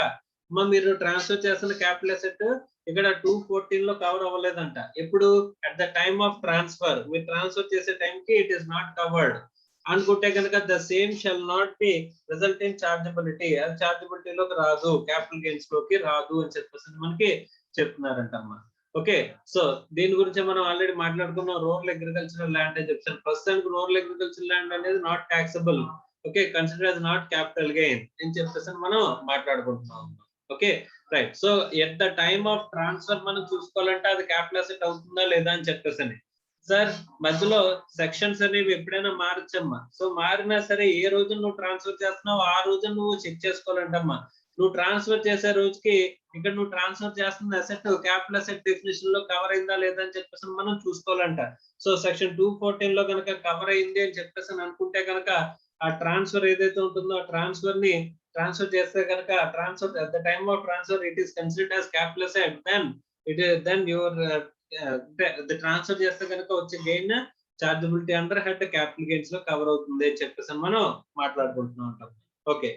మీరు ట్రాన్స్ఫర్ చేస్తున్న క్యాపిటల్ అసెట్ ఇక్కడ 214 లో కవర్ అవ్వలేదంట. ఎప్పుడు, at the time of transfer, మీరు ట్రాన్స్ఫర్ చేసే టైంకి ఇట్ ఈస్ నాట్ కవర్డ్ అనుకుంటే కనుక the same shall not be result in chargeability. అది చార్జబిలిటీ లోకి రాదు, క్యాపిటల్ గెయిన్స్ లోకి రాదు అని చెప్పేసి మనకి చెప్తున్నారంట అమ్మా. ఓకే, సో దీని గురించి మనం ఆల్రెడీ మాట్లాడుకున్నాం. రూరల్ అగ్రికల్చరల్ ల్యాండ్ అని చెప్పాను. ప్రస్తుతానికి రూరల్ అగ్రికల్చరల్ ల్యాండ్ అనేది not taxable. Okay, consider as not capital gain అని చెప్పేసి మనం మాట్లాడుకుంటున్నాం. Okay right. So at the time of transfer మనం చూసుకోవాలంటే అది క్యాపిటల్ అసెట్ అవుతుందా లేదా అని చెప్పేసి. సార్ మధ్యలో సెక్షన్స్ అనేవి ఎప్పుడైనా మారచ్చమ్మా. సో మారినా సరే ఏ రోజు నువ్వు ట్రాన్స్ఫర్ చేస్తున్నావు ఆ రోజు నువ్వు చెక్ చేసుకోవాలంటమ్మా. నువ్వు ట్రాన్స్ఫర్ చేసే రోజుకి ఇక్కడ నువ్వు ట్రాన్స్ఫర్ చేస్తున్న అసెట్ క్యాపిటల్ అసెట్ డెఫినేషన్ లో కవర్ అయిందా లేదా అని చెప్పేసి మనం చూసుకోవాలంట. సో సెక్షన్ 214 లో కనుక కవర్ అయింది అని చెప్పేసి అనుకుంటే కనుక ఆ ట్రాన్స్ఫర్ ఏదైతే ఉంటుందో ఆ ట్రాన్స్ఫర్ ని ట్రాన్స్ఫర్ చేస్తే కనుక transfer at the time of transfer it is considered as capital asset, then your transfer చేస్తే కనుక వచ్చే gain chargeability under head capital gains లో కవర్ అవుతుంది అని చెప్పేసి మనం మాట్లాడుకుంటున్నాం ఉంటాం. Okay,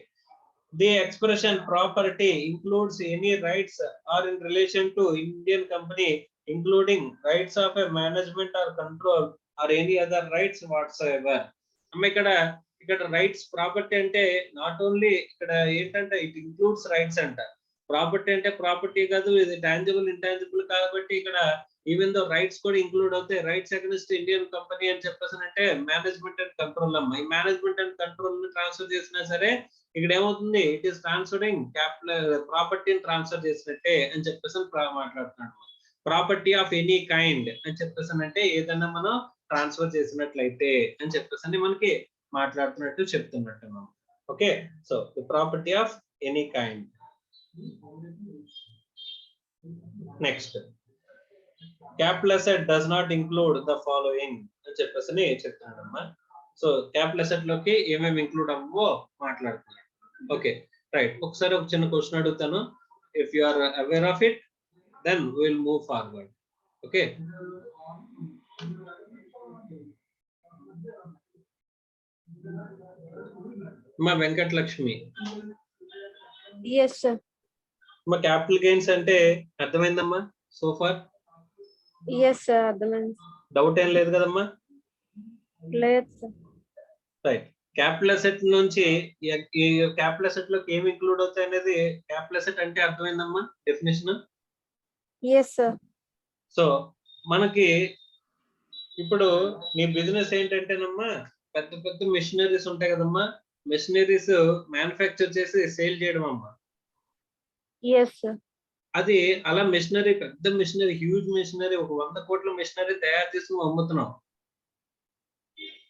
the expression property includes any rights or in relation to Indian company including rights of a management or control or any other rights whatsoever. అమ్మ ఇక్కడ rights property అంటే నాట్ ఓన్లీ ఇక్కడ ఏంటంటే ఇట్ ఇంక్లూడ్స్ రైట్స్ అంట. Property అంటే property కాదు, ఇది tangible intangible కాబట్టి ఇక్కడ ఈవెన్ దో రైట్స్ కూడా ఇంక్లూడ్ అవుతాయి. రైట్స్ అగైన్స్ట్ ఇండియన్ కంపెనీ అని చెప్పేసి అంటే మేనేజ్మెంట్ అండ్ కంట్రోల్ అమ్మ. ఈ మేనేజ్మెంట్ అండ్ కంట్రోల్ ని ట్రాన్స్ఫర్ చేసినా సరే ఇక్కడ ఏమవుతుంది, ఇట్ ఈస్ ట్రాన్స్ఫరింగ్ క్యాపిటల్ ప్రాపర్టీని ట్రాన్స్ఫర్ చేసినట్టే అని చెప్పేసి మాట్లాడుతున్నాడు. ప్రాపర్టీ ఆఫ్ ఎనీ కైండ్ అని చెప్పేసి అంటే ఏదన్నా మనం ట్రాన్స్ఫర్ చేసినట్లయితే అని చెప్పేసి మనకి మాట్లాడుతున్నట్టు చెప్తున్నట్టు మనం. Okay, so the property of any kind. Next, capital asset does not include the following అని చెప్పేసి చెప్తానమ్మా. సో క్యాపిటల్ అసెట్ లోకి ఏమేమి ఇంక్లూడ్ అవ్వో మాట్లాడుతున్నాడు. Okay right. ఒకసారి ఒక చిన్న క్వశ్చన్ అడుగుతాను. If you are aware of it then we will move forward. Okay, మా వెంకటలక్ష్మి. yes sir. మా క్యాపిటల్ గెయిన్స్ అంటే అర్థమైందమ్మా సో ఫార్? yes sir, అర్థమైంది. డౌట్ ఏం లేదు కదమ్మా? లేదు సార్. రైట్. క్యాపిటల్ అసెట్ నుంచి ఈ క్యాపిటల్ అసెట్ లోకి ఏమి ఇంక్లూడ్ అవుతాయి అనేది క్యాపిటల్ అసెట్ అంటే అర్థమైందమ్మా డెఫినేషన్. yes sir, సో మనకి ఇప్పుడు నీ బిజినెస్ ఏంటంటేనమ్మా పెద్ద పెద్ద మెషినరీస్ ఉంటాయి కదమ్మా, మెషినరీస్ మ్యానుఫ్యాక్చర్ చేసి సేల్ చేయడం అమ్మా. yes sir, అది అలా మెషినరీ, పెద్ద మెషినరీ, హ్యూజ్ మెషినరీ, ఒక 100 కోట్ల మెషినరీ తయారు చేసి నువ్వు అమ్ముతున్నావు.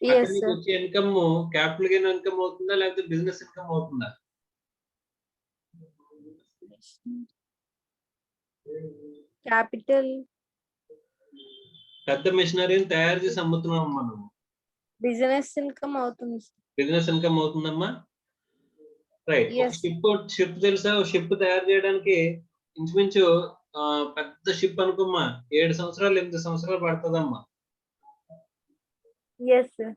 yes అక్కడ నీకు sir, వచ్చే ఇన్కమ్ క్యాపిటల్ గెయిన్ ఇన్కమ్ అవుతుందా లేకపోతే బిజినెస్ ఇన్కమ్ అవుతుందా? capital పెద్ద మెషినరీని తయారు చేసి అమ్ముతున్నాం మనం, business income అవుతుంది sir. బిజినెస్ ఇన్కమ్ అవుతుందమ్మా. రైట్. Yes. షిప్ తెలుసా? షిప్ తయారు చేయడానికి ఇంచుమించు పెద్ద షిప్ అనుకోమ్మా 7 సంవత్సరాలు 8 సంవత్సరాలు పడుతుందమ్మా. yes sir,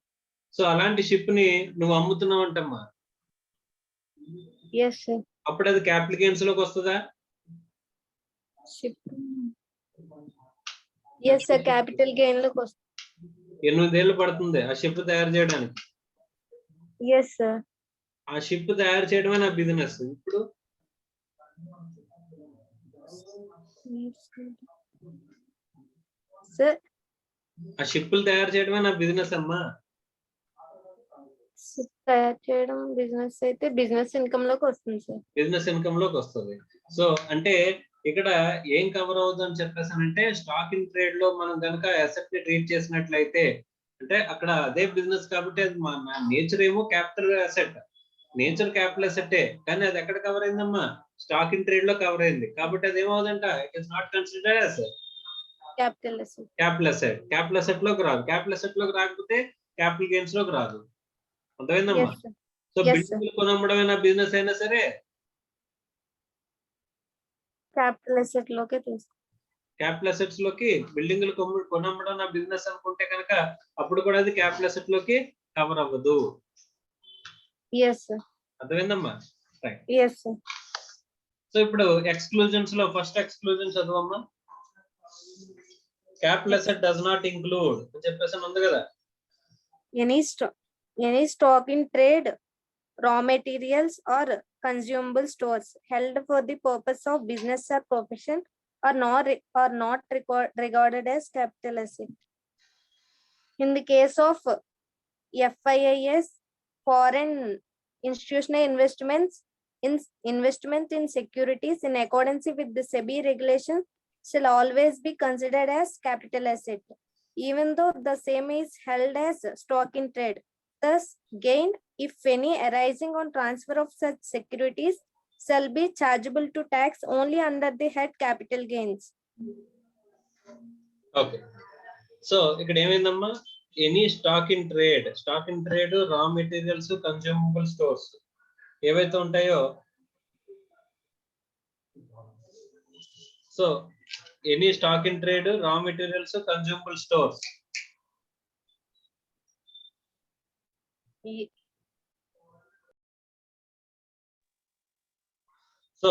సో అలాంటి షిప్ ని నువ్వు అమ్ముతున్నావు అంటమ్మా, yes sir, అప్పుడు అది క్యాపిటల్ గెయిన్స్ లోకి వస్తుందా? ship yes sir, capital gain లోకి వస్తుంది. 8 ఏళ్ళు పడుతుంది ఆ షిప్ తయారు చేయడానికి. yes sir, ఆ షిప్ తయారు చేయడమే నా బిజినెస్. ఇప్పుడు sir, ఆ షిప్పులు తయారు చేయడమే నా బిజినెస్ అమ్మా. ship తయారు చేయడం బిజినెస్ అయితే బిజినెస్ ఇన్కమ్ లోకి వస్తుంది సార్. బిజినెస్ ఇన్కమ్ లోకి వస్తుంది. సో అంటే ఇక్కడ ఏం కవర్ అవుతుంది అని చెప్పేసానంటే, స్టాక్ ఇన్ ట్రేడ్ లో మనం కనుక అసెట్ ని ట్రీట్ చేసినట్లయితే, అంటే అక్కడ అదే బిజినెస్ కాబట్టి అది నేచర్ ఏమో క్యాపిటల్ అసెట్, నేచర్ క్యాపిటల్ అసెట్టే, కానీ అది ఎక్కడ కవర్ అయిందమ్మా? స్టాక్ ఇన్ ట్రేడ్ లో కవర్ అయింది. కాబట్టి అది ఏమవుతుందంట, it is not considered as capital asset. Capital asset. Capital asset లోకి రాదు. క్యాపిటల్ అసెట్ లోకి రాకపోతే క్యాపిటల్ గెయిన్స్ లోకి రాదు. అర్థమైందమ్మా? yes sir, so yes, building కొనమ్మడమైనా బిజినెస్ అయినా సరే క్యాపిటల్ అసెట్ లోకే తీసుకో. క్యాపిటల్ అసెట్స్ లోకి బిల్డింగ్లు కొనమ్మడం నా బిజినెస్ అనుకుంటే కనుక అప్పుడు కూడా అది క్యాపిటల్ అసెట్ లోకి కవర్ అవ్వదు. yes sir, అర్థమైందమ్మా? రైట్. yes sir, సో ఇప్పుడు ఎక్స్క్లూజన్స్ లో ఫస్ట్ ఎక్స్క్లూజన్ చదవమ్మా. Capital asset does not include అని చెప్పేసి ఉంది కదా. any stock in trade, raw materials or consumable stores held for the purpose of business or profession are not regarded as capital asset. In the case of FIIs, foreign institutional investment in securities in accordance with the SEBI regulations shall always be considered as capital asset, even though the same is held as stock in trade. Thus, gain, if any, arising on transfer of such securities shall be chargeable to tax only under the head capital gains. Okay. So ఇక్కడ ఏమైందమ్మా, any stock in trade, raw materials, consumable stores ఏవైతే ఉంటాయో, so any stock in trade, raw materials, consumable stores, so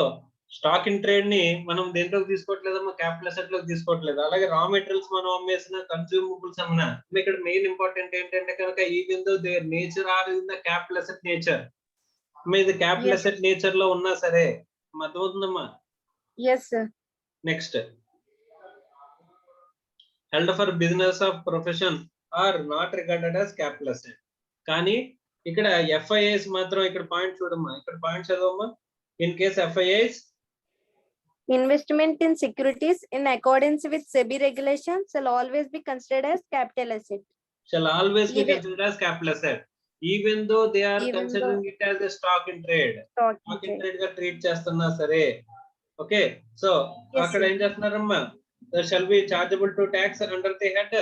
stock in trade ని మనం దేంట్లోకి తీసుకోవట్లేదమ్మా, capital asset లోకి తీసుకోవట్లేదు. అలాగే రా మెటీరియల్స్ మనం అమ్మేసిన, కన్స్యూమబుల్స్ అమ్మినా, ఇక్కడ మెయిన్ ఇంపార్టెంట్ ఏంటంటే కనుక even though their nature or in the capital asset nature, ఇది క్యాపిటల్ Yes. అసెట్ నేచర్ లో ఉన్నా సరే. అర్థమవుతుందమ్మా? Yes, sir. Next, held for business of profession are not regarded as capital asset. కానీ ఇక్కడ FIIs మాత్రం, ఇక్కడ పాయింట్ చూడమ్మా, ఇక్కడ పాయింట్ చదవమ్మా. In case FIIs, Investment in securities in accordance with SEBI regulations shall always be considered as capital asset. shall always be Even- considered as capital asset, even though they are Even considering it as a stock in trade. Stock in stock in trade. Trade గా treat చేస్తున్నా సరే. Okay. So Yes, అక్కడ sir. ఏం చేస్తున్నారమ్మా, there shall be chargeable to tax under the head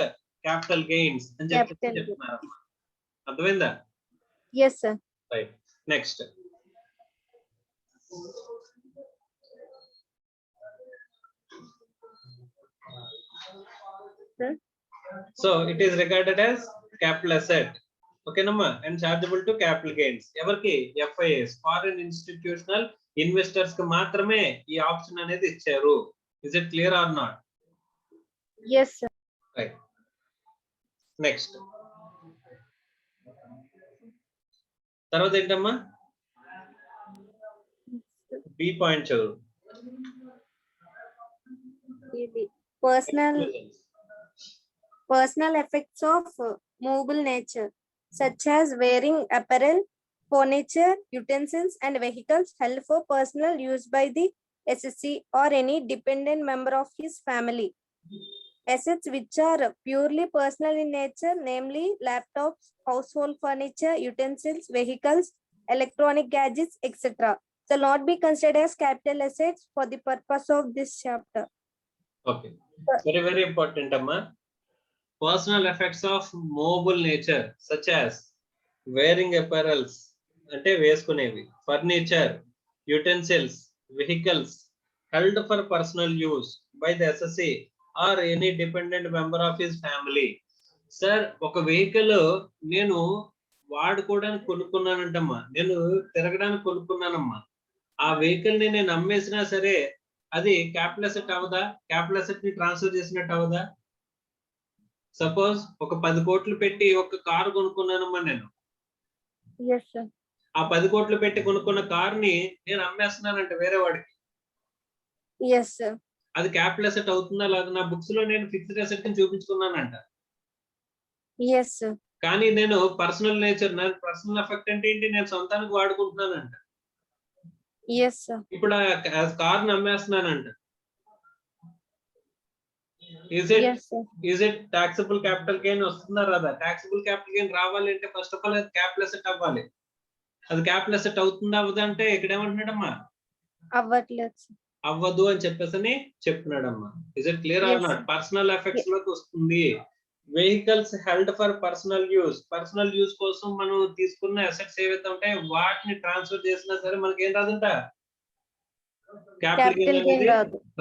capital gains అని Capital gains. చెప్తున్నారమ్మా. అర్థమైందా? Yes, sir. Right. Next, Sir. So it is regarded as capital asset. ఓకేనమ్మా? And chargeable to capital gains. ఎవరికి? FIIs, foreign institutional investors కి మాత్రమే ఈ option అనేది ఇచ్చారు. Is it clear or not? Yes, sir. Right. Next, తర్వాత ఏంటమ్మా B point చదువు. Personal effects of movable nature, such as wearing apparel, furniture, utensils, and vehicles held for personal use by the SSC or any dependent member of his family. Assets which are purely personal in nature, namely laptops, household furniture, utensils, vehicles, electronic gadgets, etc., shall not be considered as capital assets for the purpose of this chapter. Okay, very important, amma. Personal effects of mobile nature, such as wearing apparels అంటే వేసుకునేవి, furniture, utensils, vehicles held for personal use by the SSC or any dependent member of his family. Sir ఒక vehicle నేను వాడుకోవడానికి కొనుక్కున్నానంటమ్మా, నేను తిరగడానికి కొనుక్కున్నానమ్మా. ఆ vehicle ని నేను అమ్మేసినా సరే అది క్యాపిటల్ అసెట్ అవదా? క్యాపిటల్ అసెట్ ని ట్రాన్స్ఫర్ చేసినట్టు అవదా? సపోజ్ ఒక 10 కోట్లు పెట్టి ఒక కారు కొనుక్కున్నానమ్మా నేను. Yes, sir. ఆ 10 కోట్లు పెట్టి కొనుక్కున్న కార్ ని నేను అమ్మేస్తున్నానంటే వేరే వాడికి, Yes, sir. అది క్యాపిటల్ అసెట్ అవుతుందా లేదా? నా బుక్స్ లో నేను ఫిక్స్డ్ అసెట్ ని చూపించుకున్నానంట. Yes, sir. కానీ నేను పర్సనల్ నేచర్, నా పర్సనల్ ఎఫెక్ట్ అంటే ఏంటి? నేను సొంతానికి వాడుకుంటున్నానంట. Yes, sir. ఇప్పుడు ఆ కార్ ని అమ్మేస్తున్నానంట. Yes, sir. Is it taxable capital gain వస్తుందా రాదా? టాక్సబుల్ క్యాపిటల్ గెయిన్ రావాలంటే ఫస్ట్ ఆఫ్ ఆల్ అది క్యాపిటల్ అసెట్ అవ్వాలి. అది క్యాపిటల్ అసెట్ అవుతుందా అవ్వదా అంటే ఇక్కడ ఏమంటున్నాడమ్మా? అవ్వట్లేదు. అవ్వదు అని చెప్పేసి చెప్తున్నాడమ్మా. Is it clear or not? Personal effects లోకి వస్తుంది. Vehicles held for personal use, personal use కోసం మనం తీసుకున్న అసెట్స్ ఏవైతే ఉంటాయో వాటిని ట్రాన్స్ఫర్ చేసినా సరే మనకి ఏం రాదంట, క్యాపిటల్ గెయిన్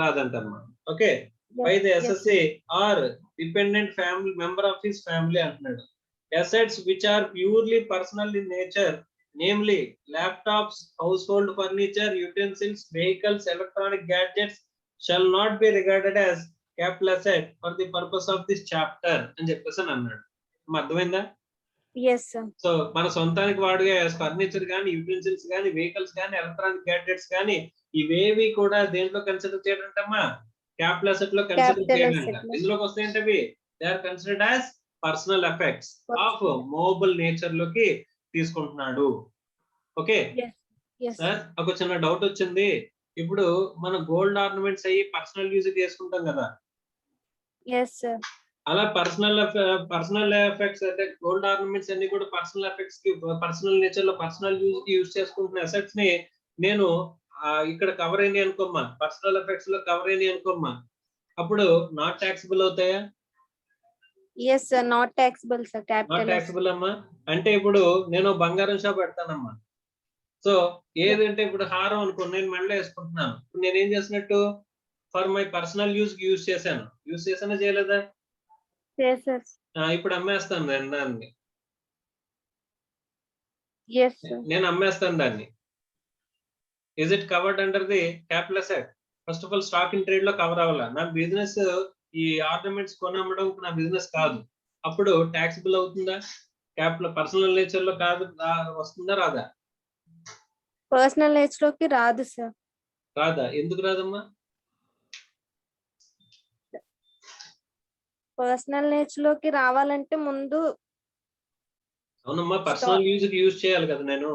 రాదంటమ్మా. Okay, by the SSA or dependent family member of his family అంటున్నాడు. Assets which are purely personal in nature, namely laptops, household furniture, utensils, vehicles, electronic gadgets shall not be regarded as capital asset for the purpose of this chapter అని చెప్పేసి అన్నాడు. అర్థమైందా? Yes, sir. So మన సొంతానికి వాడే furniture కానీ, utensils కానీ, vehicles కానీ, electronic gadgets కానీ ఇవేవి కూడా దేంట్లో కన్సిడర్ చేయడంటమ్మా? క్యాపిటల్ అసెట్ లో కన్సిడర్ చేయాలంట. ఇందులోకి వస్తే ఏంటవి? They are considered as personal effects of movable nature లోకి తీసుకుంటున్నాడు. ఓకే సార్, ఒక చిన్న డౌట్ వచ్చింది. ఇప్పుడు మన గోల్డ్ ఆర్నమెంట్స్ అయ్యి పర్సనల్ యూజ్ చేసుకుంటాం కదా. Yes, sir. అలా పర్సనల్ ఎఫెక్ట్స్ అంటే గోల్డ్ ఆర్నమెంట్స్ అన్ని కూడా పర్సనల్ ఎఫెక్ట్స్ కి, పర్సనల్ నేచర్ లో పర్సనల్ యూజ్ కి యూజ్ చేసుకుంటున్న అసెట్స్ ని నేను ఇక్కడ కవర్ అయినాయి అనుకోమ్మా, పర్సనల్ ఎఫెక్ట్స్ లో కవర్ అయినాయి అనుకోమ్మా, అప్పుడు నాట్ ట్యాక్సిబుల్ అవుతాయా? Yes, sir. Not taxable, sir. Capital. Not taxable అమ్మా. అంటే ఇప్పుడు నేను బంగారం షాప్ పెడతానమ్మా. సో ఏదంటే ఇప్పుడు హారం అనుకో, నేను మెడలో వేసుకుంటున్నాను. ఇప్పుడు నేను ఏం చేసినట్టు? ఫర్ మై పర్సనల్ యూజ్ కి యూజ్ చేశానా చేయలేదా? Yes, sir. ఇప్పుడు అమ్మేస్తాను నేను దాన్ని. Yes, sir. నేను అమ్మేస్తాను దాన్ని. Is it covered under the capital asset? First of all, stock in trade లో కవర్ అవ్వాలా. నా బిజినెస్ ఈ ఆర్నమెంట్స్ కొనమ్మడం నా బిజినెస్ కాదు. అప్పుడు ట్యాక్సిబుల్ అవుతుందా? క్యాపిటల్ పర్సనల్ నేచర్ లో కాదు, వస్తుందా రాదా? పర్సనల్ నేచర్ లోకి రాదు సార్. రాదా? ఎందుకు రాదమ్మా? పర్సనల్ నేచర్ లోకి రావాలంటే ముందు అవునమ్మా, పర్సనల్ యూజ్ కి యూజ్ చేయాలి కదా నేను.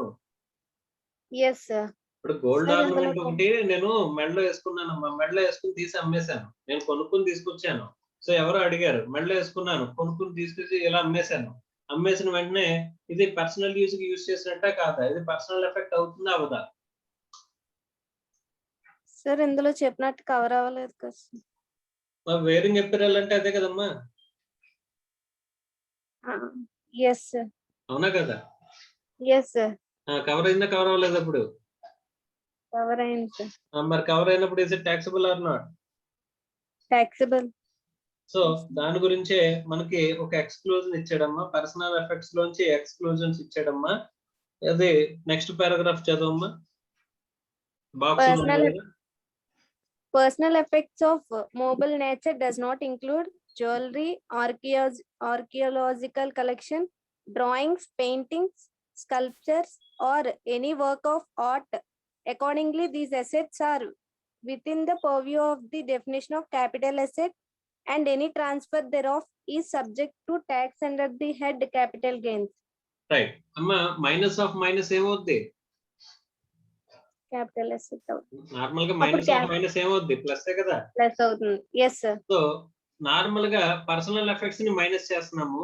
Yes, sir. ఇప్పుడు గోల్డ్ ఆర్నమెంట్ ఒకటి నేను మెడలో వేసుకున్నానమ్మా, మెడలో వేసుకుని తీసి అమ్మేశాను. నేను కొనుక్కుని తీసుకొచ్చాను. సో ఎవరో అడిగారు, మెడలో వేసుకున్నాను, కొనుక్కుని తీసుకొచ్చి ఇలా అమ్మేశాను. అమ్మేసిన వెంటనే ఇది పర్సనల్ యూజ్ కి యూజ్ చేసినట్ట కాదా? ఇది పర్సనల్ ఎఫెక్ట్ అవుతుందా అవదా? సార్ ఇందులో చెప్పినట్టు కవర్ అవ్వలేదు కదా. వేరింగ్ ఎపిరల్ అంటే అదే కదమ్మా. Yes, sir. అవునా కదా? Yes, sir. కవర్ అయిందా కవర్ అవ్వలేదు? అప్పుడు కవర్ అయింది సార్. మరి కవర్ అయినప్పుడు is it taxable or not? Taxable. So దాని గురించే మనకి ఒక ఎక్స్క్లూజన్ ఇచ్చాడమ్మా, పర్సనల్ ఎఫెక్ట్స్ లోంచి ఎక్స్క్లూజన్స్ ఇచ్చాడమ్మా. అది నెక్స్ట్ పారాగ్రాఫ్ చదవమ్మా. Personal effects of mobile nature does not include jewelry, archaeological collection, drawings, paintings, sculptures, or any work of art. Accordingly, these assets are within the purview of the definition of capital asset, and any transfer thereof is subject to tax under the head capital gains. Right అమ్మ, minus of minus ఏమవుద్ది? Capital asset normal గా minus of minus ఏమవుద్ది? Plus కదా. plus అవుతుంది. Yes sir. So normal గా personal effects ని minus చేస్తున్నాము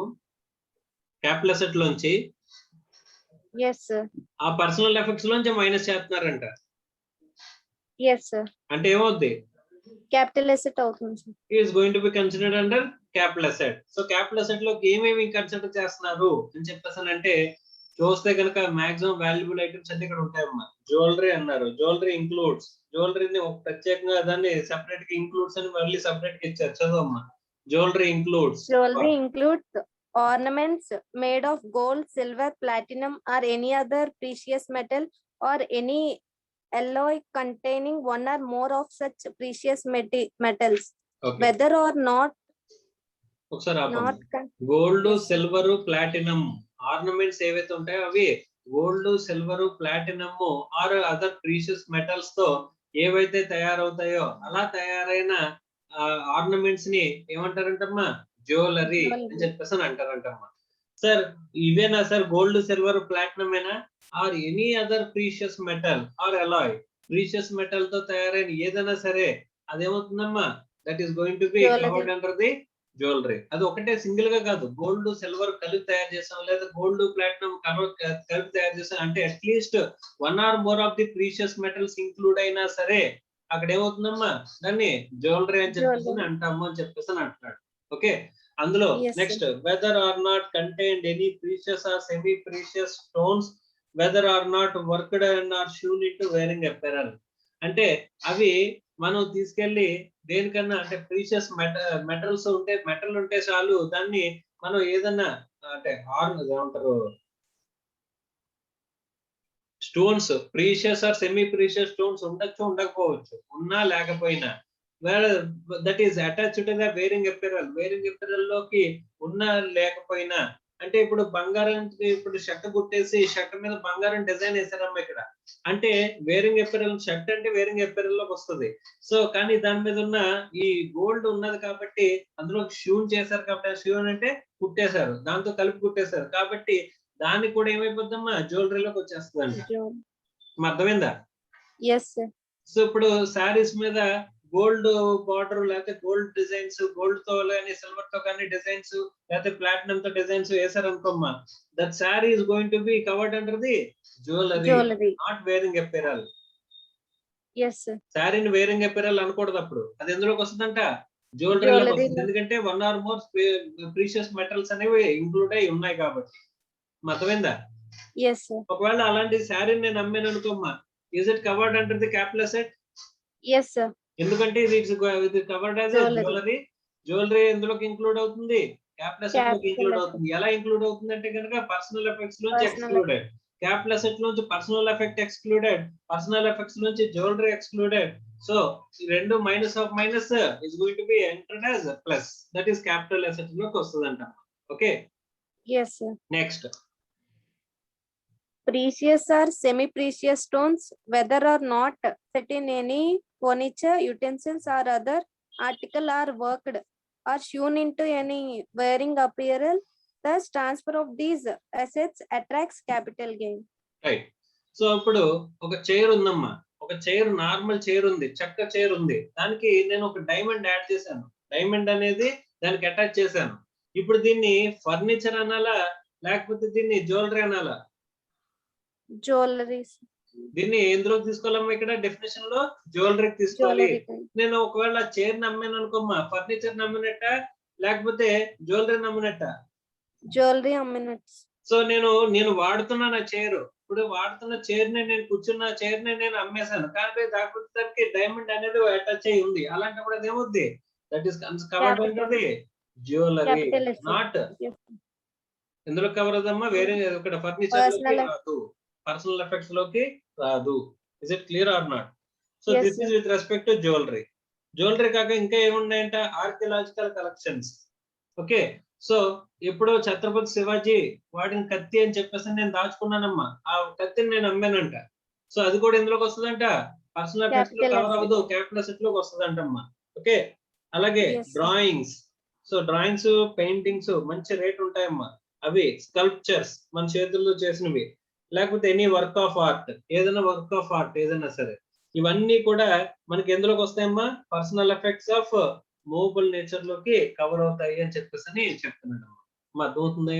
capital asset లోంచి. Yes sir. ఆ పర్సనల్ ఎఫెక్ట్స్ లోంచి మైనస్ చేస్తున్నారంట. Yes sir. అంటే ఏమవుద్ది? Capital asset అవుతుంది sir. Is going to be considered under capital asset. So capital asset లోకి ఏమేమి కన్సిడర్ చేస్తున్నారు అని చెప్పేసి అంటే చూస్తే కనుక మాక్సిమం వాల్యుబుల్ ఐటమ్స్ అన్ని ఇక్కడ ఉంటాయమ్మా. జ్యువెలరీ అన్నారు, జ్యువెలరీ ఇంక్లూడ్స్, జ్యువెలరీని ఒక ప్రత్యేకంగా దాన్ని సెపరేట్ గా ఇంక్లూడ్స్ అని మళ్ళీ సెపరేట్ గా ఇచ్చారు. చదవమ్మా. Jewellery includes ornaments made of gold, silver, platinum, or any other precious metal, or any alloy containing one or more of such precious metals, whether or not gold, silver, platinum ornaments ఏవైతే ఉంటాయో అవి gold, silver, platinum or other precious metals తో ఏవైతే తయారవుతాయో అలా తయారైన ornaments ని ఏమంటారంటమ్మా? Jewellery అని చెప్పేసి అంటారంటమ్మా. సార్ ఇవేనా సార్ గోల్డ్, సిల్వర్, ప్లాటినం ఏనా? Or any other precious metal or alloy? Precious metal తో తయారైన ఏదైనా సరే అదేమవుతుందమ్మా? That is going to be covered under the jewellery. అది ఒకటే సింగిల్ గా కాదు, గోల్డ్, సిల్వర్ కలిపి తయారు చేసాం లేదా గోల్డ్, ప్లాటినం కలిపి తయారు చేసాం అంటే at least one or more of the precious metals include అయినా సరే అక్కడ ఏమవుతుందమ్మా? దాన్ని జ్యువెలరీ అని చెప్పేసి అంటాము అని చెప్పేసి అంటున్నాడు. ఓకే. అందులో next whether or not contained any precious or semi precious stones, whether or not worked and or sewn into wearing apparel. అంటే అవి మనం తీసుకెళ్లి దేనికన్నా అంటే ప్రీషియస్ మెటల్స్ ఉంటే మెటల్ ఉంటే చాలు దాన్ని మనం ఏదన్నా అంటే ఏమంటారు stones precious or semi precious stones ఉండొచ్చు ఉండకపోవచ్చు, ఉన్నా లేకపోయినా that is attached to the wearing apparel. Wearing apparel లోకి ఉన్నా లేకపోయినా అంటే ఇప్పుడు బంగారం ఇప్పుడు షర్ట్ కుట్టేసి షర్ట్ మీద బంగారం డిజైన్ వేసారమ్మా ఇక్కడ అంటే వేరింగ్ అపెరల్ షర్ట్ అంటే వేరింగ్ అపెరల్ లోకి వస్తుంది. సో కానీ దాని మీద ఉన్న ఈ గోల్డ్ ఉన్నది కాబట్టి అందులో షూన్ చేశారు కాబట్టి షూన్ అంటే కుట్టేశారు, దాంతో కలిపి కుట్టేశారు కాబట్టి దాన్ని కూడా ఏమైపోద్దమ్మా? జ్యువెలరీలోకి వచ్చేస్తుందండి. అర్థమైందా? సో ఇప్పుడు శారీస్ మీద గోల్డ్ బార్డర్ లేకపోతే గోల్డ్ డిజైన్స్, గోల్డ్ తో కానీ సిల్వర్ తో కానీ డిజైన్స్ లేకపోతే ప్లాటినం తో డిజైన్స్ వేసారు అనుకోమ్మా, that sari is going to be covered under the jewellery, not wearing apparel. సారీని వేరింగ్ అపెరల్ అనకూడదు, అప్పుడు అది ఎందులోకి వస్తుందంట? జ్యువెలరీలోకి వస్తుంది. ఎందుకంటే one or more precious metals అనేవి ఇంక్లూడ్ అయి ఉన్నాయి కాబట్టి. అర్థమైందా? ఒకవేళ అలాంటి సారీని నేను అమ్మాను అనుకోమ్మా, is it covered under the capital asset? ఎందుకంటే ఇది కవర్డ్ యాజ్ జ్యువెలరీ. జ్యువెలరీ ఎందులోకి ఇంక్లూడ్ అవుతుంది? క్యాపిటల్ అసెట్ లోకి ఇంక్లూడ్ అవుతుంది. ఎలా ఇంక్లూడ్ అవుతుంది అంటే కనుక పర్సనల్ ఎఫెక్ట్స్ నుంచి ఎక్స్క్లూడెడ్, క్యాపిటల్ అసెట్ నుంచి personal effect excluded, personal effects నుంచి జ్యువెలరీ ఎక్స్క్లూడెడ్. సో ఈ రెండు minus of minus is going to B entered as plus, that is capital asset లోకి వస్తుందంట. Okay. Next precious or semi-precious stones, whether or not set in any furniture, utensils, or other article, are worked or shown into any wearing apparel. Thus, transfer of these assets attracts capital gain. Right. So ఇప్పుడు ఒక chair ఉందమ్మా, ఒక chair normal chair ఉంది, చెక్క chair ఉంది, దానికి నేను ఒక డైమండ్ యాడ్ చేశాను. డైమండ్ అనేది దానికి అటాచ్ చేశాను. ఇప్పుడు దీన్ని ఫర్నిచర్ అనాలా లేకపోతే దీన్ని జ్యువెలరీ అనాలా? జ్యువెలరీ. దీన్ని ఎందులో తీసుకోవాలమ్మా? ఇక్కడ డెఫినేషన్ లో జ్యువెలరీ తీసుకోవాలి. నేను ఒకవేళ చైర్ నమ్మాను అనుకోమ్మా, ఫర్నిచర్ నమ్మినట్ట లేకపోతే జ్యువెలరీ నమ్మినట్ట? జ్యువెలరీ అమ్మినట్టు. సో నేను వాడుతున్నా నా చైర్, ఇప్పుడు వాడుతున్న చైర్ ని నేను కూర్చున్న చైర్ ని నేను అమ్మేశాను, కానీ దానికి డైమండ్ అనేది అటాచ్ అయి ఉంది. అలాంటప్పుడు అది ఏమవుద్ది? That is covered under the jewellery, not ఎందులో కవర్ అవుదమ్మా? వేరే ఇక్కడ ఫర్నిచర్ లోకి రాదు, పర్సనల్ ఎఫెక్ట్స్ లోకి రాదు. Is it clear or not? So this is with respect to jewellery. Jewellery కాక ఇంకా ఏమున్నాయంట? Archaeological collections. ఓకే. సో ఇప్పుడు ఛత్రపతి శివాజీ వాడిన కత్తి అని చెప్పేసి నేను దాచుకున్నానమ్మా, ఆ కత్తిని నేను అమ్మానంట. సో అది కూడా ఎందులోకి వస్తుందంట, పర్సనల్ ఎఫెక్ట్స్ లో Capital కవర్ asset. అవ్వదు, క్యాపిటల్ అసెట్ లోకి వస్తుందంటమ్మా. ఓకే, అలాగే Yes, sir. Drawings. So drawings, paintings మంచి రేట్ ఉంటాయమ్మా. అవి స్కల్ప్చర్స్ మన చేతుల్లో చేసినవి, లేకపోతే ఎనీ వర్క్ ఆఫ్ ఆర్ట్, ఏదైనా వర్క్ ఆఫ్ ఆర్ట్ ఏదైనా సరే, ఇవన్నీ కూడా మనకి ఎందులోకి వస్తాయమ్మా, personal effects of movable nature లోకి కవర్ అవుతాయి అని చెప్పేసి చెప్తున్నాడు అమ్మా. మా అర్థమవుతుందా?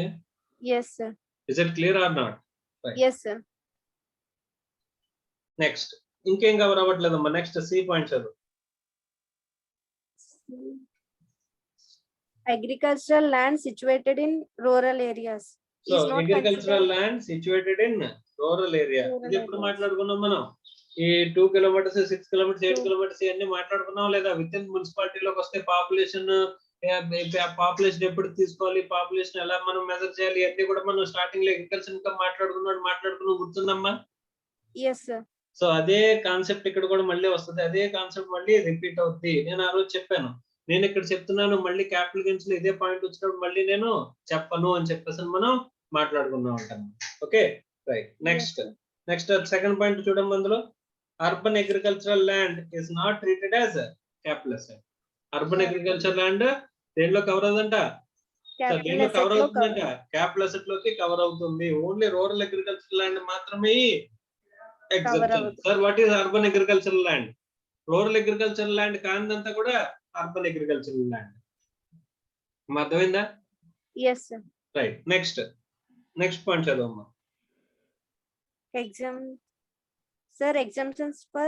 Yes, sir. Is it clear or not? Yes, sir. Next ఇంకేం కవర్ అవ్వట్లేదమ్మా. నెక్స్ట్ సి పాయింట్ చదువు. Agricultural land situated in rural areas so is not agricultural considered land situated in rural area. rural ఇది ఎప్పుడు areas. మాట్లాడుకున్నాం మనం? ఈ 2 kilometres, 6 kilometres, 8 Two. Kilometres ఇవన్నీ మాట్లాడుకున్నాం లేదా? విత్ ఇన్ మున్సిపాలిటీలోకి వస్తే పాపులేషన్ ఎప్పుడు తీసుకోవాలి, పాపులేషన్ ఎలా మనం మెజర్ చేయాలి, అన్ని కూడా మనం స్టార్టింగ్ లో అగ్రికల్చర్ ఇంకా మాట్లాడుకున్నాం గుర్తుందమ్మా? Yes, sir. సో అదే కాన్సెప్ట్ ఇక్కడ కూడా మళ్ళీ వస్తుంది, అదే కాన్సెప్ట్ మళ్ళీ రిపీట్ అవుతుంది. నేను ఆ రోజు చెప్పాను, నేను ఇక్కడ చెప్తున్నాను, మళ్ళీ క్యాపిటల్ గెయిన్స్ లో ఇదే పాయింట్ వచ్చినప్పుడు మళ్ళీ నేను చెప్పను అని చెప్పేసి మనం మాట్లాడుకున్నాం అంటాను. Okay, right. Next Yes, sir. Next second point చూడండి. అందులో urban agricultural land is not treated as capital asset. Urban agriculture land దేంట్లో కవర్ అవుతుందంట, Capital దేంట్లో asset కవర్ లో అవుతుందంట, క్యాపిటల్ అసెట్ లోకి కవర్ అవుతుంది. ఓన్లీ రూరల్ అగ్రికల్చర్ ల్యాండ్ మాత్రమే ఎగ్జెప్షన్. అవుతుంది. Sir what is urban agricultural land? Rural agricultural land కానిదంతా కూడా అర్బన్ అగ్రికల్చరల్ ల్యాండ్. అర్థమైందా? Yes, sir. Right. Next point చదవమ్మా. Sir, exemptions for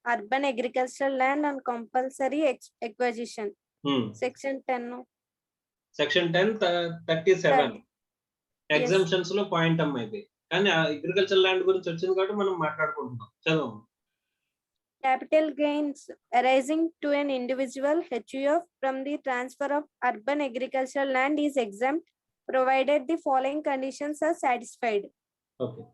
urban agricultural land and compulsory acquisition. Section 10. Section 10 37 exemptions లో point అమ్మా ఇది. కానీ agriculture land గురించి వచ్చింది కాబట్టి మనం మాట్లాడుకుంటున్నాం. చదవమ్మా. Capital gains arising to an individual HUF from the transfer of urban agricultural land is exempt, provided the following conditions are satisfied. Okay.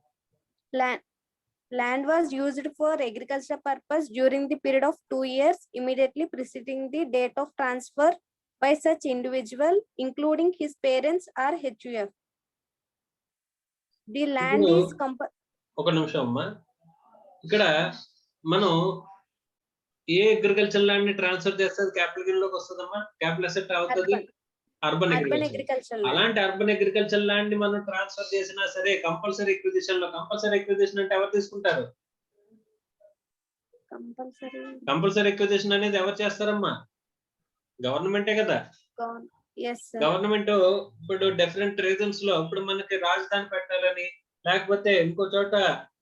Land was used for agricultural purpose during the period of 2 years immediately preceding the date of transfer by such individual, including his parents or HUF. The land is ఒక నిమిషం అమ్మా. ఇక్కడ మనం ఏ agriculture land ని transfer చేస్తే capital gain లోకి వస్తుందమ్మా, capital asset అవుతుంది అర్బన్ అగ్రికల్చర్. అలాంటి అర్బన్ అగ్రికల్చర్ ల్యాండ్ ని మనం ట్రాన్స్ఫర్ చేసినా సరే కంపల్సరీ ఎక్విజిషన్ లో, కంపల్సరీ ఎక్విజిషన్ అంటే ఎవరు తీసుకుంటారు? కంపల్సరీ ఎక్విజిషన్ అనేది ఎవరు చేస్తారమ్మా? గవర్నమెంటే కదా. గవర్నమెంట్ ఇప్పుడు డిఫరెంట్ రీజన్స్ లో, ఇప్పుడు మనకి రాజధాని పెట్టాలని, లేకపోతే ఇంకో చోట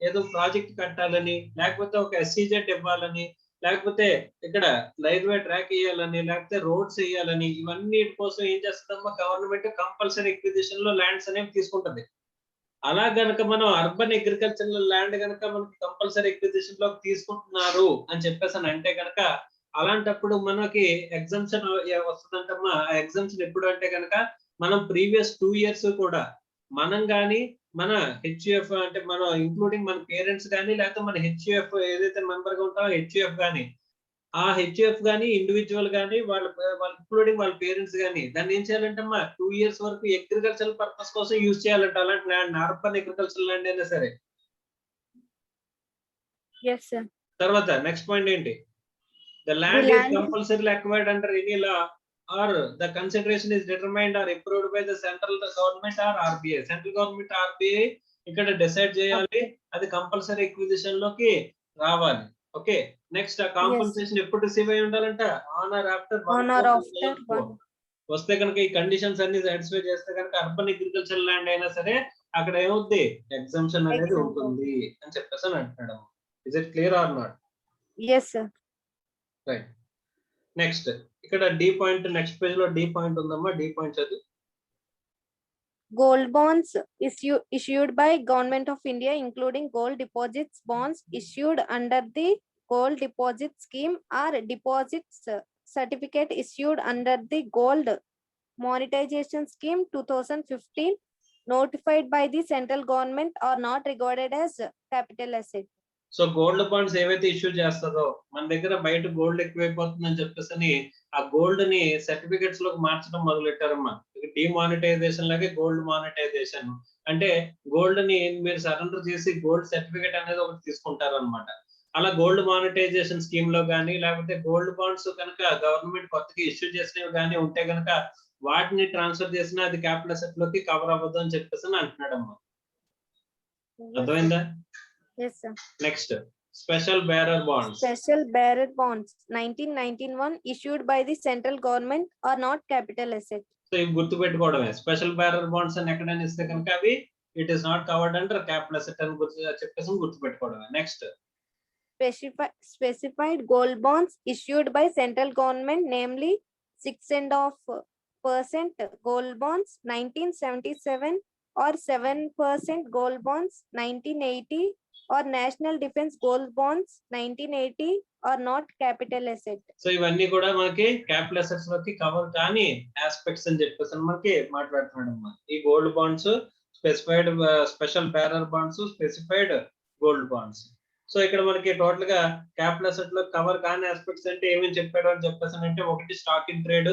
ఏదో ప్రాజెక్ట్ కట్టాలని, లేకపోతే ఒక ఎస్సీజెడ్ ఇవ్వాలని, లేకపోతే ఇక్కడ రైల్వే ట్రాక్ వేయాలని, లేకపోతే రోడ్స్ వేయాలని, ఇవన్నీ కోసం ఏం చేస్తుందమ్మా గవర్నమెంట్ కంపల్సరీ ఎక్విజిషన్ లో ల్యాండ్స్ అనేవి తీసుకుంటది. అలా గనక మనం అర్బన్ అగ్రికల్చరల్ ల్యాండ్ గనక మనకి కంపల్సరీ ఎక్విజిషన్ లో తీసుకుంటున్నారు అని చెప్పేసి అంటే గనక, అలాంటప్పుడు మనకి ఎగ్జామ్షన్ వస్తుందంటమ్మా. ఆ ఎగ్జామ్షన్ ఎప్పుడు అంటే గనక మనం ప్రీవియస్ 2 years కూడా మనం గాని, మన హెచ్యుఎఫ్ అంటే మనం ఇంక్లూడింగ్ మన పేరెంట్స్ గాని, లేకపోతే మన హెచ్యుఎఫ్ ఏదైతే మెంబర్ గా ఉంటామో హెచ్యుఎఫ్ గాని, ఆ హెచ్యుఎఫ్ గాని ఇండివిజువల్ గాని వాళ్ళ ఇంక్లూడింగ్ వాళ్ళ పేరెంట్స్ గాని దాన్ని ఏం చేయాలంటమ్మా 2 years వరకు అగ్రికల్చరల్ పర్పస్ కోసం యూజ్ చేయాలంట. అలాంటి ల్యాండ్ అర్బన్ అగ్రికల్చరల్ ల్యాండ్ అయినా సరే. తర్వాత నెక్స్ట్ పాయింట్ ఏంటి? The land is compulsorily acquired under any law or the consideration is determined or approved by the central government or RBI. Central government RBI ఇక్కడ decide చేయాలి, అది compulsory acquisition లోకి రావాలి. Okay, next ఆ compensation ఎప్పుడు receive అయి ఉండాలంట? On are after 1 వస్తే కనుక ఈ కండిషన్స్ అన్ని సాటిస్ఫై చేస్తే కనుక అర్బన్ అగ్రికల్చర్ ల్యాండ్ అయినా సరే అక్కడ ఏమవుద్ది, ఎగ్జామ్షన్ అనేది ఉంటుంది అని చెప్పేసి అంటున్నాడు. Is it clear or not? Yes, sir. Right. Next ఇక్కడ డి పాయింట్, నెక్స్ట్ పేజ్ లో డి పాయింట్ ఉందమ్మా. డి పాయింట్ చదువు. Gold bonds issued by Government of India, including gold deposits bonds issued under the gold deposit scheme or deposits certificate issued under the gold monetization scheme 2015 notified by the central government are not regarded as capital asset. So gold bonds ఏవైతే issue చేస్తుందో, మన దగ్గర బయట gold ఎక్కువైపోతుందని చెప్పేసి ఆ gold ని certificates లోకి మార్చడం మొదలెట్టారమ్మా. డిమానిటైజేషన్ లాగే గోల్డ్ మానిటైజేషన్. అంటే గోల్డ్ ని మీరు సరెండర్ చేసి గోల్డ్ సర్టిఫికేట్ అనేది ఒకటి తీసుకుంటారన్నమాట. అలా గోల్డ్ మానిటైజేషన్ స్కీమ్ లో గానీ లేకపోతే గోల్డ్ బాండ్స్ కనుక గవర్నమెంట్ కొత్తగా ఇష్యూ చేసినవి గానీ ఉంటే గనుక వాటిని ట్రాన్స్ఫర్ చేసినా అది క్యాపిటల్ అసెట్ లోకి కవర్ అవ్వదు అని చెప్పేసి అంటున్నాడమ్మా. అర్థమైందా? Yes, sir. Next special bearer bonds. Special bearer bonds 1991 issued by the central government are not capital asset. So ఇవి గుర్తు పెట్టుకోవడమే. స్పెషల్ బేరర్ బాండ్స్ అని ఎక్కడైనా ఇస్తే కనుక అవి it is not covered under capital asset అని చెప్పేసి గుర్తు పెట్టుకోవడమే. Next Specified gold bonds issued by central government, namely 6.5% gold bonds 1977 or 7% gold bonds 1980 or national defense gold bonds 1980 are not capital asset. So ఇవన్నీ కూడా మనకి capital assets లోకి cover కాని aspects అని చెప్పేసి మనకి మాట్లాడుతున్నాడు అమ్మా. ఈ gold bonds, specified special bearer bonds, specified gold bonds. So ఇక్కడ మనకి టోటల్ గా క్యాపిటల్ అసెట్ లో కవర్ కాని ఆస్పెక్ట్స్ అంటే ఏమేమి చెప్పాడు అని చెప్పేసానంటే, ఒకటి స్టాక్ ఇన్ ట్రేడ్.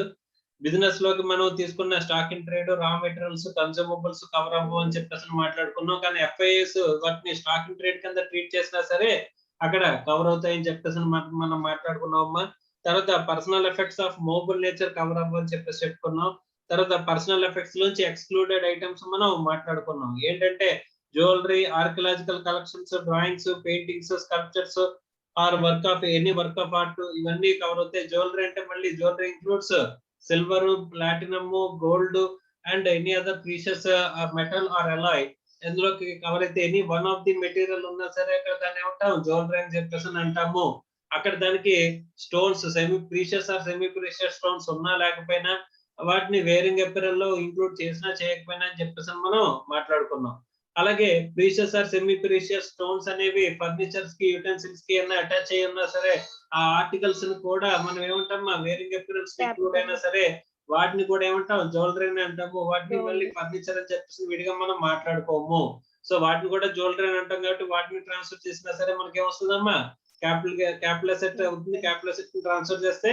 బిజినెస్ లోకి మనం తీసుకున్న stock in trade, raw materials, consumables cover అవ్వవు అని చెప్పేసి మాట్లాడుకున్నాం. కానీ ఎఫ్ఐఎస్ వాటిని స్టాక్ ఇన్ ట్రేడ్ కింద ట్రీట్ చేసినా సరే అక్కడ కవర్ అవుతాయని చెప్పేసి మనం మాట్లాడుకున్నామమ్మా. తర్వాత personal effects of movable nature cover అవ్వని చెప్పేసి చెప్పుకున్నాం. తర్వాత పర్సనల్ ఎఫెక్ట్స్ నుంచి ఎక్స్క్లూడెడ్ ఐటమ్స్ మనం మాట్లాడుకున్నాం. ఏంటంటే jewellery, archaeological collections, drawings, paintings, sculptures or work of any work of art ఇవన్నీ కవర్ అవుతాయి. జ్యువెలరీ అంటే మళ్ళీ jewellery includes silver, platinum, gold and any other precious metal or alloy. ఎందులోకి cover అయితే any one of the material ఉన్నా సరే అక్కడ దాన్ని ఏమంటాం జ్యువెలరీ అని చెప్పేసి అంటాము. అక్కడ దానికి stones, semi precious or semi precious stones ఉన్నా లేకపోయినా వాటిని వేరింగ్ అపెరల్ లో ఇంక్లూడ్ చేసినా చేయకపోయినా అని చెప్పేసి మనం మాట్లాడుకున్నాం. అలాగే precious or semi precious stones అనేవి ఫర్నిచర్స్ కి, యుటెన్సిల్స్ కి ఏమైనా అటాచ్ అయ్యి ఉన్నా సరే ఆ ఆర్టికల్స్ ని కూడా మనం ఏమంటాం వేరింగ్ అపెరల్స్ ఇంక్లూడ్ అయినా సరే వాటిని కూడా ఏమంటాం జ్యువెలరీ అని అంటాము. వాటిని మళ్ళీ ఫర్నిచర్ అని చెప్పేసి విడిగా మనం మాట్లాడుకోము. సో వాటిని కూడా జ్యువెలరీ అని అంటాం కాబట్టి వాటిని ట్రాన్స్ఫర్ చేసినా సరే మనకి ఏమొస్తుందమ్మా క్యాపిటల్ అసెట్ అవుతుంది. క్యాపిటల్ అసెట్ ని ట్రాన్స్ఫర్ చేస్తే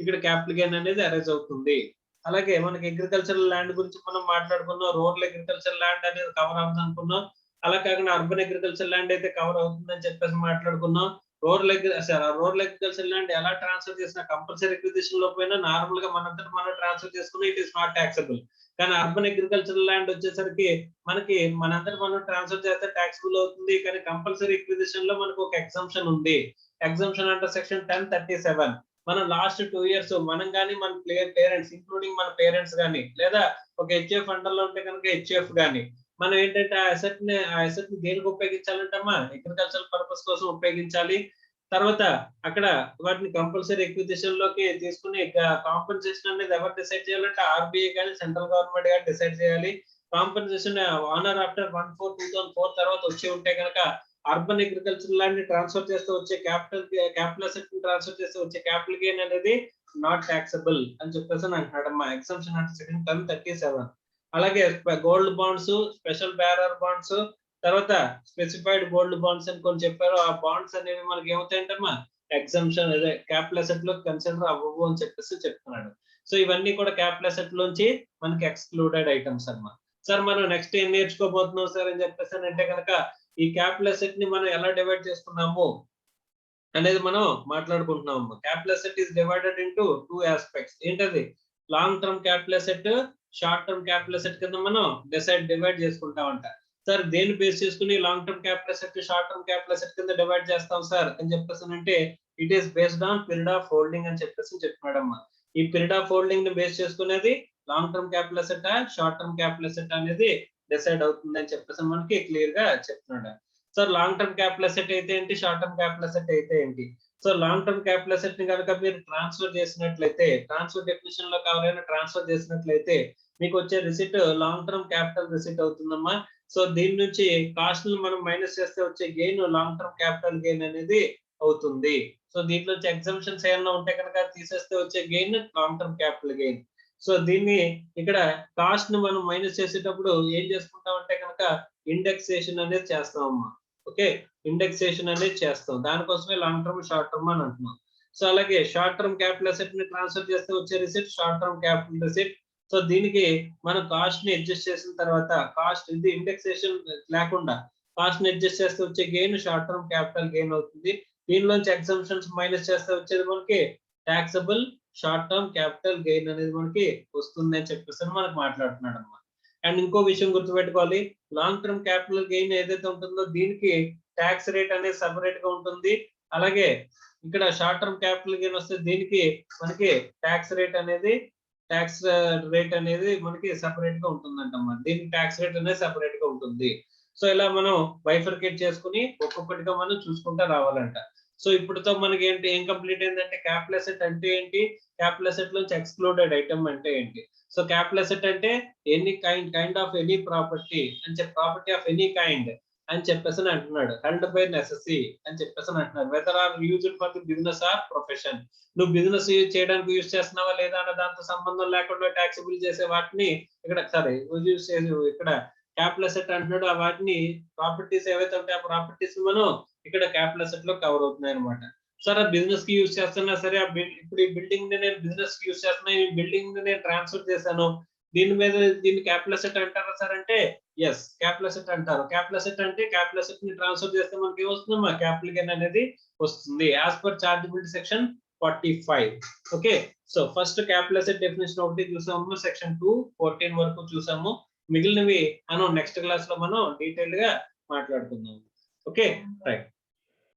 ఇక్కడ క్యాపిటల్ గెయిన్ అనేది అరైజ్ అవుతుంది. అలాగే మనకి అగ్రికల్చరల్ ల్యాండ్ గురించి మనం మాట్లాడుకున్నాం. రూరల్ అగ్రికల్చర్ ల్యాండ్ అనేది కవర్ అవుతుంది అనుకున్నాం. అలా కాకుండా అర్బన్ అగ్రికల్చర్ ల్యాండ్ అయితే కవర్ అవుతుందని చెప్పేసి మాట్లాడుకున్నాం. రూరల్ అగ్రికల్చర్ ల్యాండ్ ఎలా ట్రాన్స్ఫర్ చేసినా కంపల్సరీ అక్విజిషన్ లో పోయినా నార్మల్ గా మనంతట మనం ట్రాన్స్ఫర్ చేసుకుని ఇట్ ఈస్ నాట్ టాక్సబుల్. కానీ అర్బన్ అగ్రికల్చర్ ల్యాండ్ వచ్చేసరికి మనకి మనంతట మనం ట్రాన్స్ఫర్ చేస్తే టాక్సబుల్ అవుతుంది. కానీ కంపల్సరీ అక్విజిషన్ లో మనకు ఒక ఎగ్జంప్షన్ ఉంది. ఎగ్జంప్షన్ అంటే సెక్షన్ 1037. మనం లాస్ట్ 2 years మనం కానీ మన పేరెంట్స్ ఇంక్లూడింగ్ మన పేరెంట్స్ కానీ లేదా ఒక హెచ్ఎఫ్ అండర్ లో ఉంటే కనుక హెచ్ఎఫ్ కానీ మనం ఏంటంటే ఆ అసెట్ ని దేనికి ఉపయోగించాలంటమ్మా అగ్రికల్చర్ పర్పస్ కోసం ఉపయోగించాలి. తర్వాత అక్కడ వాటిని కంపల్సరీ ఎక్విజిషన్ లోకి తీసుకుని కాంపెన్సేషన్ అనేది ఎవరు డిసైడ్ చేయాలంటే ఆర్బీఐ కానీ సెంట్రల్ గవర్నమెంట్ కానీ డిసైడ్ చేయాలి. కాంపెన్సేషన్ ఆనర్ ఆఫ్టర్ 1/4/2004 తర్వాత వచ్చి ఉంటే కనుక అర్బన్ అగ్రికల్చర్ ల్యాండ్ ని ట్రాన్స్ఫర్ చేస్తే వచ్చే క్యాపిటల్ అసెట్ ని ట్రాన్స్ఫర్ చేస్తే వచ్చే క్యాపిటల్ గెయిన్ అనేది నాట్ టాక్సబుల్ అని చెప్పేసి అంటున్నాడమ్మా. ఎగ్జంప్షన్ అంటే సెక్షన్ 1037. అలాగే gold bonds, special bearer bonds, తర్వాత స్పెసిఫైడ్ గోల్డ్ బాండ్స్ అని కొన్ని చెప్పారు. ఆ బాండ్స్ అనేవి మనకి ఏమవుతాయంటమ్మా ఎగ్జంప్షన్ అదే క్యాపిటల్ అసెట్ లో కన్సిడర్ అవ్వవు అని చెప్పేసి చెప్తున్నాడు. సో ఇవన్నీ కూడా క్యాపిటల్ అసెట్ లోంచి మనకి ఎక్స్క్లూడెడ్ ఐటమ్స్ అన్నమాట. సార్ మనం నెక్స్ట్ ఏం నేర్చుకోబోతున్నాం సార్ అని చెప్పేసి అంటే కనుక ఈ క్యాపిటల్ అసెట్ ని మనం ఎలా డివైడ్ చేసుకున్నాము అనేది మనం మాట్లాడుకుంటున్నాము. Capital asset is divided into 2 aspects. ఏంటది long term capital asset, short term capital asset కింద మనం డివైడ్ చేసుకుంటామంట. సార్ దేని బేస్ చేసుకుని long term capital asset, short term capital asset కింద డివైడ్ చేస్తాం సార్ అని చెప్పేసి అంటే it is based on period of holding అని చెప్పేసి చెప్తున్నాడమ్మా. ఈ పీరియడ్ ఆఫ్ హోల్డింగ్ ని బేస్ చేసుకునేది long term capital asset, short term capital asset అనేది డిసైడ్ అవుతుంది అని చెప్పేసి మనకి క్లియర్ గా చెప్తున్నాడు. Sir long term capital asset అయితే ఏంటి, షార్ట్ టర్మ్ క్యాపిటల్ అసెట్ అయితే ఏంటి? So long term capital asset ని కనుక మీరు ట్రాన్స్ఫర్ చేసినట్లయితే, ట్రాన్స్ఫర్ డెఫినిషన్ లో ఎవరైనా ట్రాన్స్ఫర్ చేసినట్లయితే మీకు వచ్చే receipt long term capital receipt అవుతుందమ్మా. సో దీని నుంచి కాస్ట్ మనం మైనస్ చేస్తే వచ్చే gain long term capital gain అనేది అవుతుంది. సో దీంట్లో ఎగ్జంప్షన్స్ ఏమైనా ఉంటే కనుక తీసేస్తే వచ్చే gain long term capital gain. So దీన్ని ఇక్కడ కాస్ట్ ని మనం మైనస్ చేసేటప్పుడు ఏం చేసుకుంటాం అంటే కనుక ఇండెక్సేషన్ అనేది చేస్తామమ్మా. ఓకే, ఇండెక్సేషన్ అనేది చేస్తాం. దానికోసమే లాంగ్ టర్మ్, షార్ట్ టర్మ్ అని అంటున్నాం. సో అలాగే షార్ట్ టర్మ్ క్యాపిటల్ అసెట్ ని ట్రాన్స్ఫర్ చేస్తే వచ్చే receipt short term capital receipt. So దీనికి మనం కాస్ట్ ని అడ్జస్ట్ చేసిన తర్వాత కాస్ట్ ఇది ఇండెక్సేషన్ లేకుండా కాస్ట్ ని అడ్జస్ట్ చేస్తే వచ్చే gain short term capital gain అవుతుంది. దీనిలోంచి ఎగ్జంప్షన్స్ మైనస్ చేస్తే వచ్చేది మనకి taxable short term capital gain అనేది మనకి వస్తుంది అని చెప్పేసి మనకు మాట్లాడుతున్నాడు అన్నమాట. అండ్ ఇంకో విషయం గుర్తుపెట్టుకోవాలి, లాంగ్ టర్మ్ క్యాపిటల్ గెయిన్ ఏదైతే ఉంటుందో దీనికి ట్యాక్స్ రేట్ అనేది సెపరేట్ గా ఉంటుంది. అలాగే ఇక్కడ షార్ట్ టర్మ్ క్యాపిటల్ గెయిన్ వస్తే దీనికి మనకి ట్యాక్స్ రేట్ అనేది మనకి సెపరేట్ గా ఉంటుందంటమ్మా. దీనికి ట్యాక్స్ రేట్ అనేది సెపరేట్ గా ఉంటుంది. సో ఇలా మనం బైఫర్కేట్ చేసుకుని ఒక్కొక్కటిగా మనం చూసుకుంటా రావాలంట. సో ఇప్పుడుతో మనకి ఏంటి ఏం కంప్లీట్ అయిందంటే క్యాపిటల్ అసెట్ అంటే ఏంటి, క్యాపిటల్ అసెట్ నుంచి ఎక్స్క్లూడెడ్ ఐటమ్ అంటే ఏంటి. సో క్యాపిటల్ అసెట్ అంటే any kind of any property అని చెప్పి ప్రాపర్టీ ఆఫ్ ఎనీ కైండ్ అని చెప్పేసి అంటున్నాడు. హెల్డ్ బై నెసెసరీ అని చెప్పేసి అంటున్నాడు. Whether or used for the business or profession, నువ్వు బిజినెస్ చేయడానికి యూజ్ చేస్తున్నావా లేదా అన్న దాంతో సంబంధం లేకుండా ట్యాక్సిబుల్ చేసే వాటిని ఇక్కడ ఇక్కడ క్యాపిటల్ అసెట్ అంటున్నాడు. ఆ వాటిని ప్రాపర్టీస్ ఏవైతే ఉంటాయి ఆ ప్రాపర్టీస్ మనం ఇక్కడ క్యాపిటల్ అసెట్ లో కవర్ అవుతున్నాయి అనమాట. సరే బిజినెస్ కి యూజ్ చేస్తున్నా సరే ఇప్పుడు ఈ బిల్డింగ్ ని నేను బిజినెస్ కి యూజ్ చేస్తున్నా, ఈ బిల్డింగ్ ని నేను ట్రాన్స్ఫర్ చేశాను, దీన్ని క్యాపిటల్ అసెట్ అంటారా సార్ అంటే ఎస్ క్యాపిటల్ అసెట్ అంటారు. క్యాపిటల్ అసెట్ అంటే క్యాపిటల్ అసెట్ ని ట్రాన్స్ఫర్ చేస్తే మనకి ఏమొస్తుంది, మా క్యాపిటల్ గెయిన్ అనేది వస్తుంది as per chargeability section 45. Okay, so first capital asset definition ఒకటి చూసాము, సెక్షన్ 2:14 వరకు చూసాము. మిగిలినవి మనం నెక్స్ట్ క్లాస్ లో మనం డీటెయిల్ గా మాట్లాడుకుందాం. Okay right.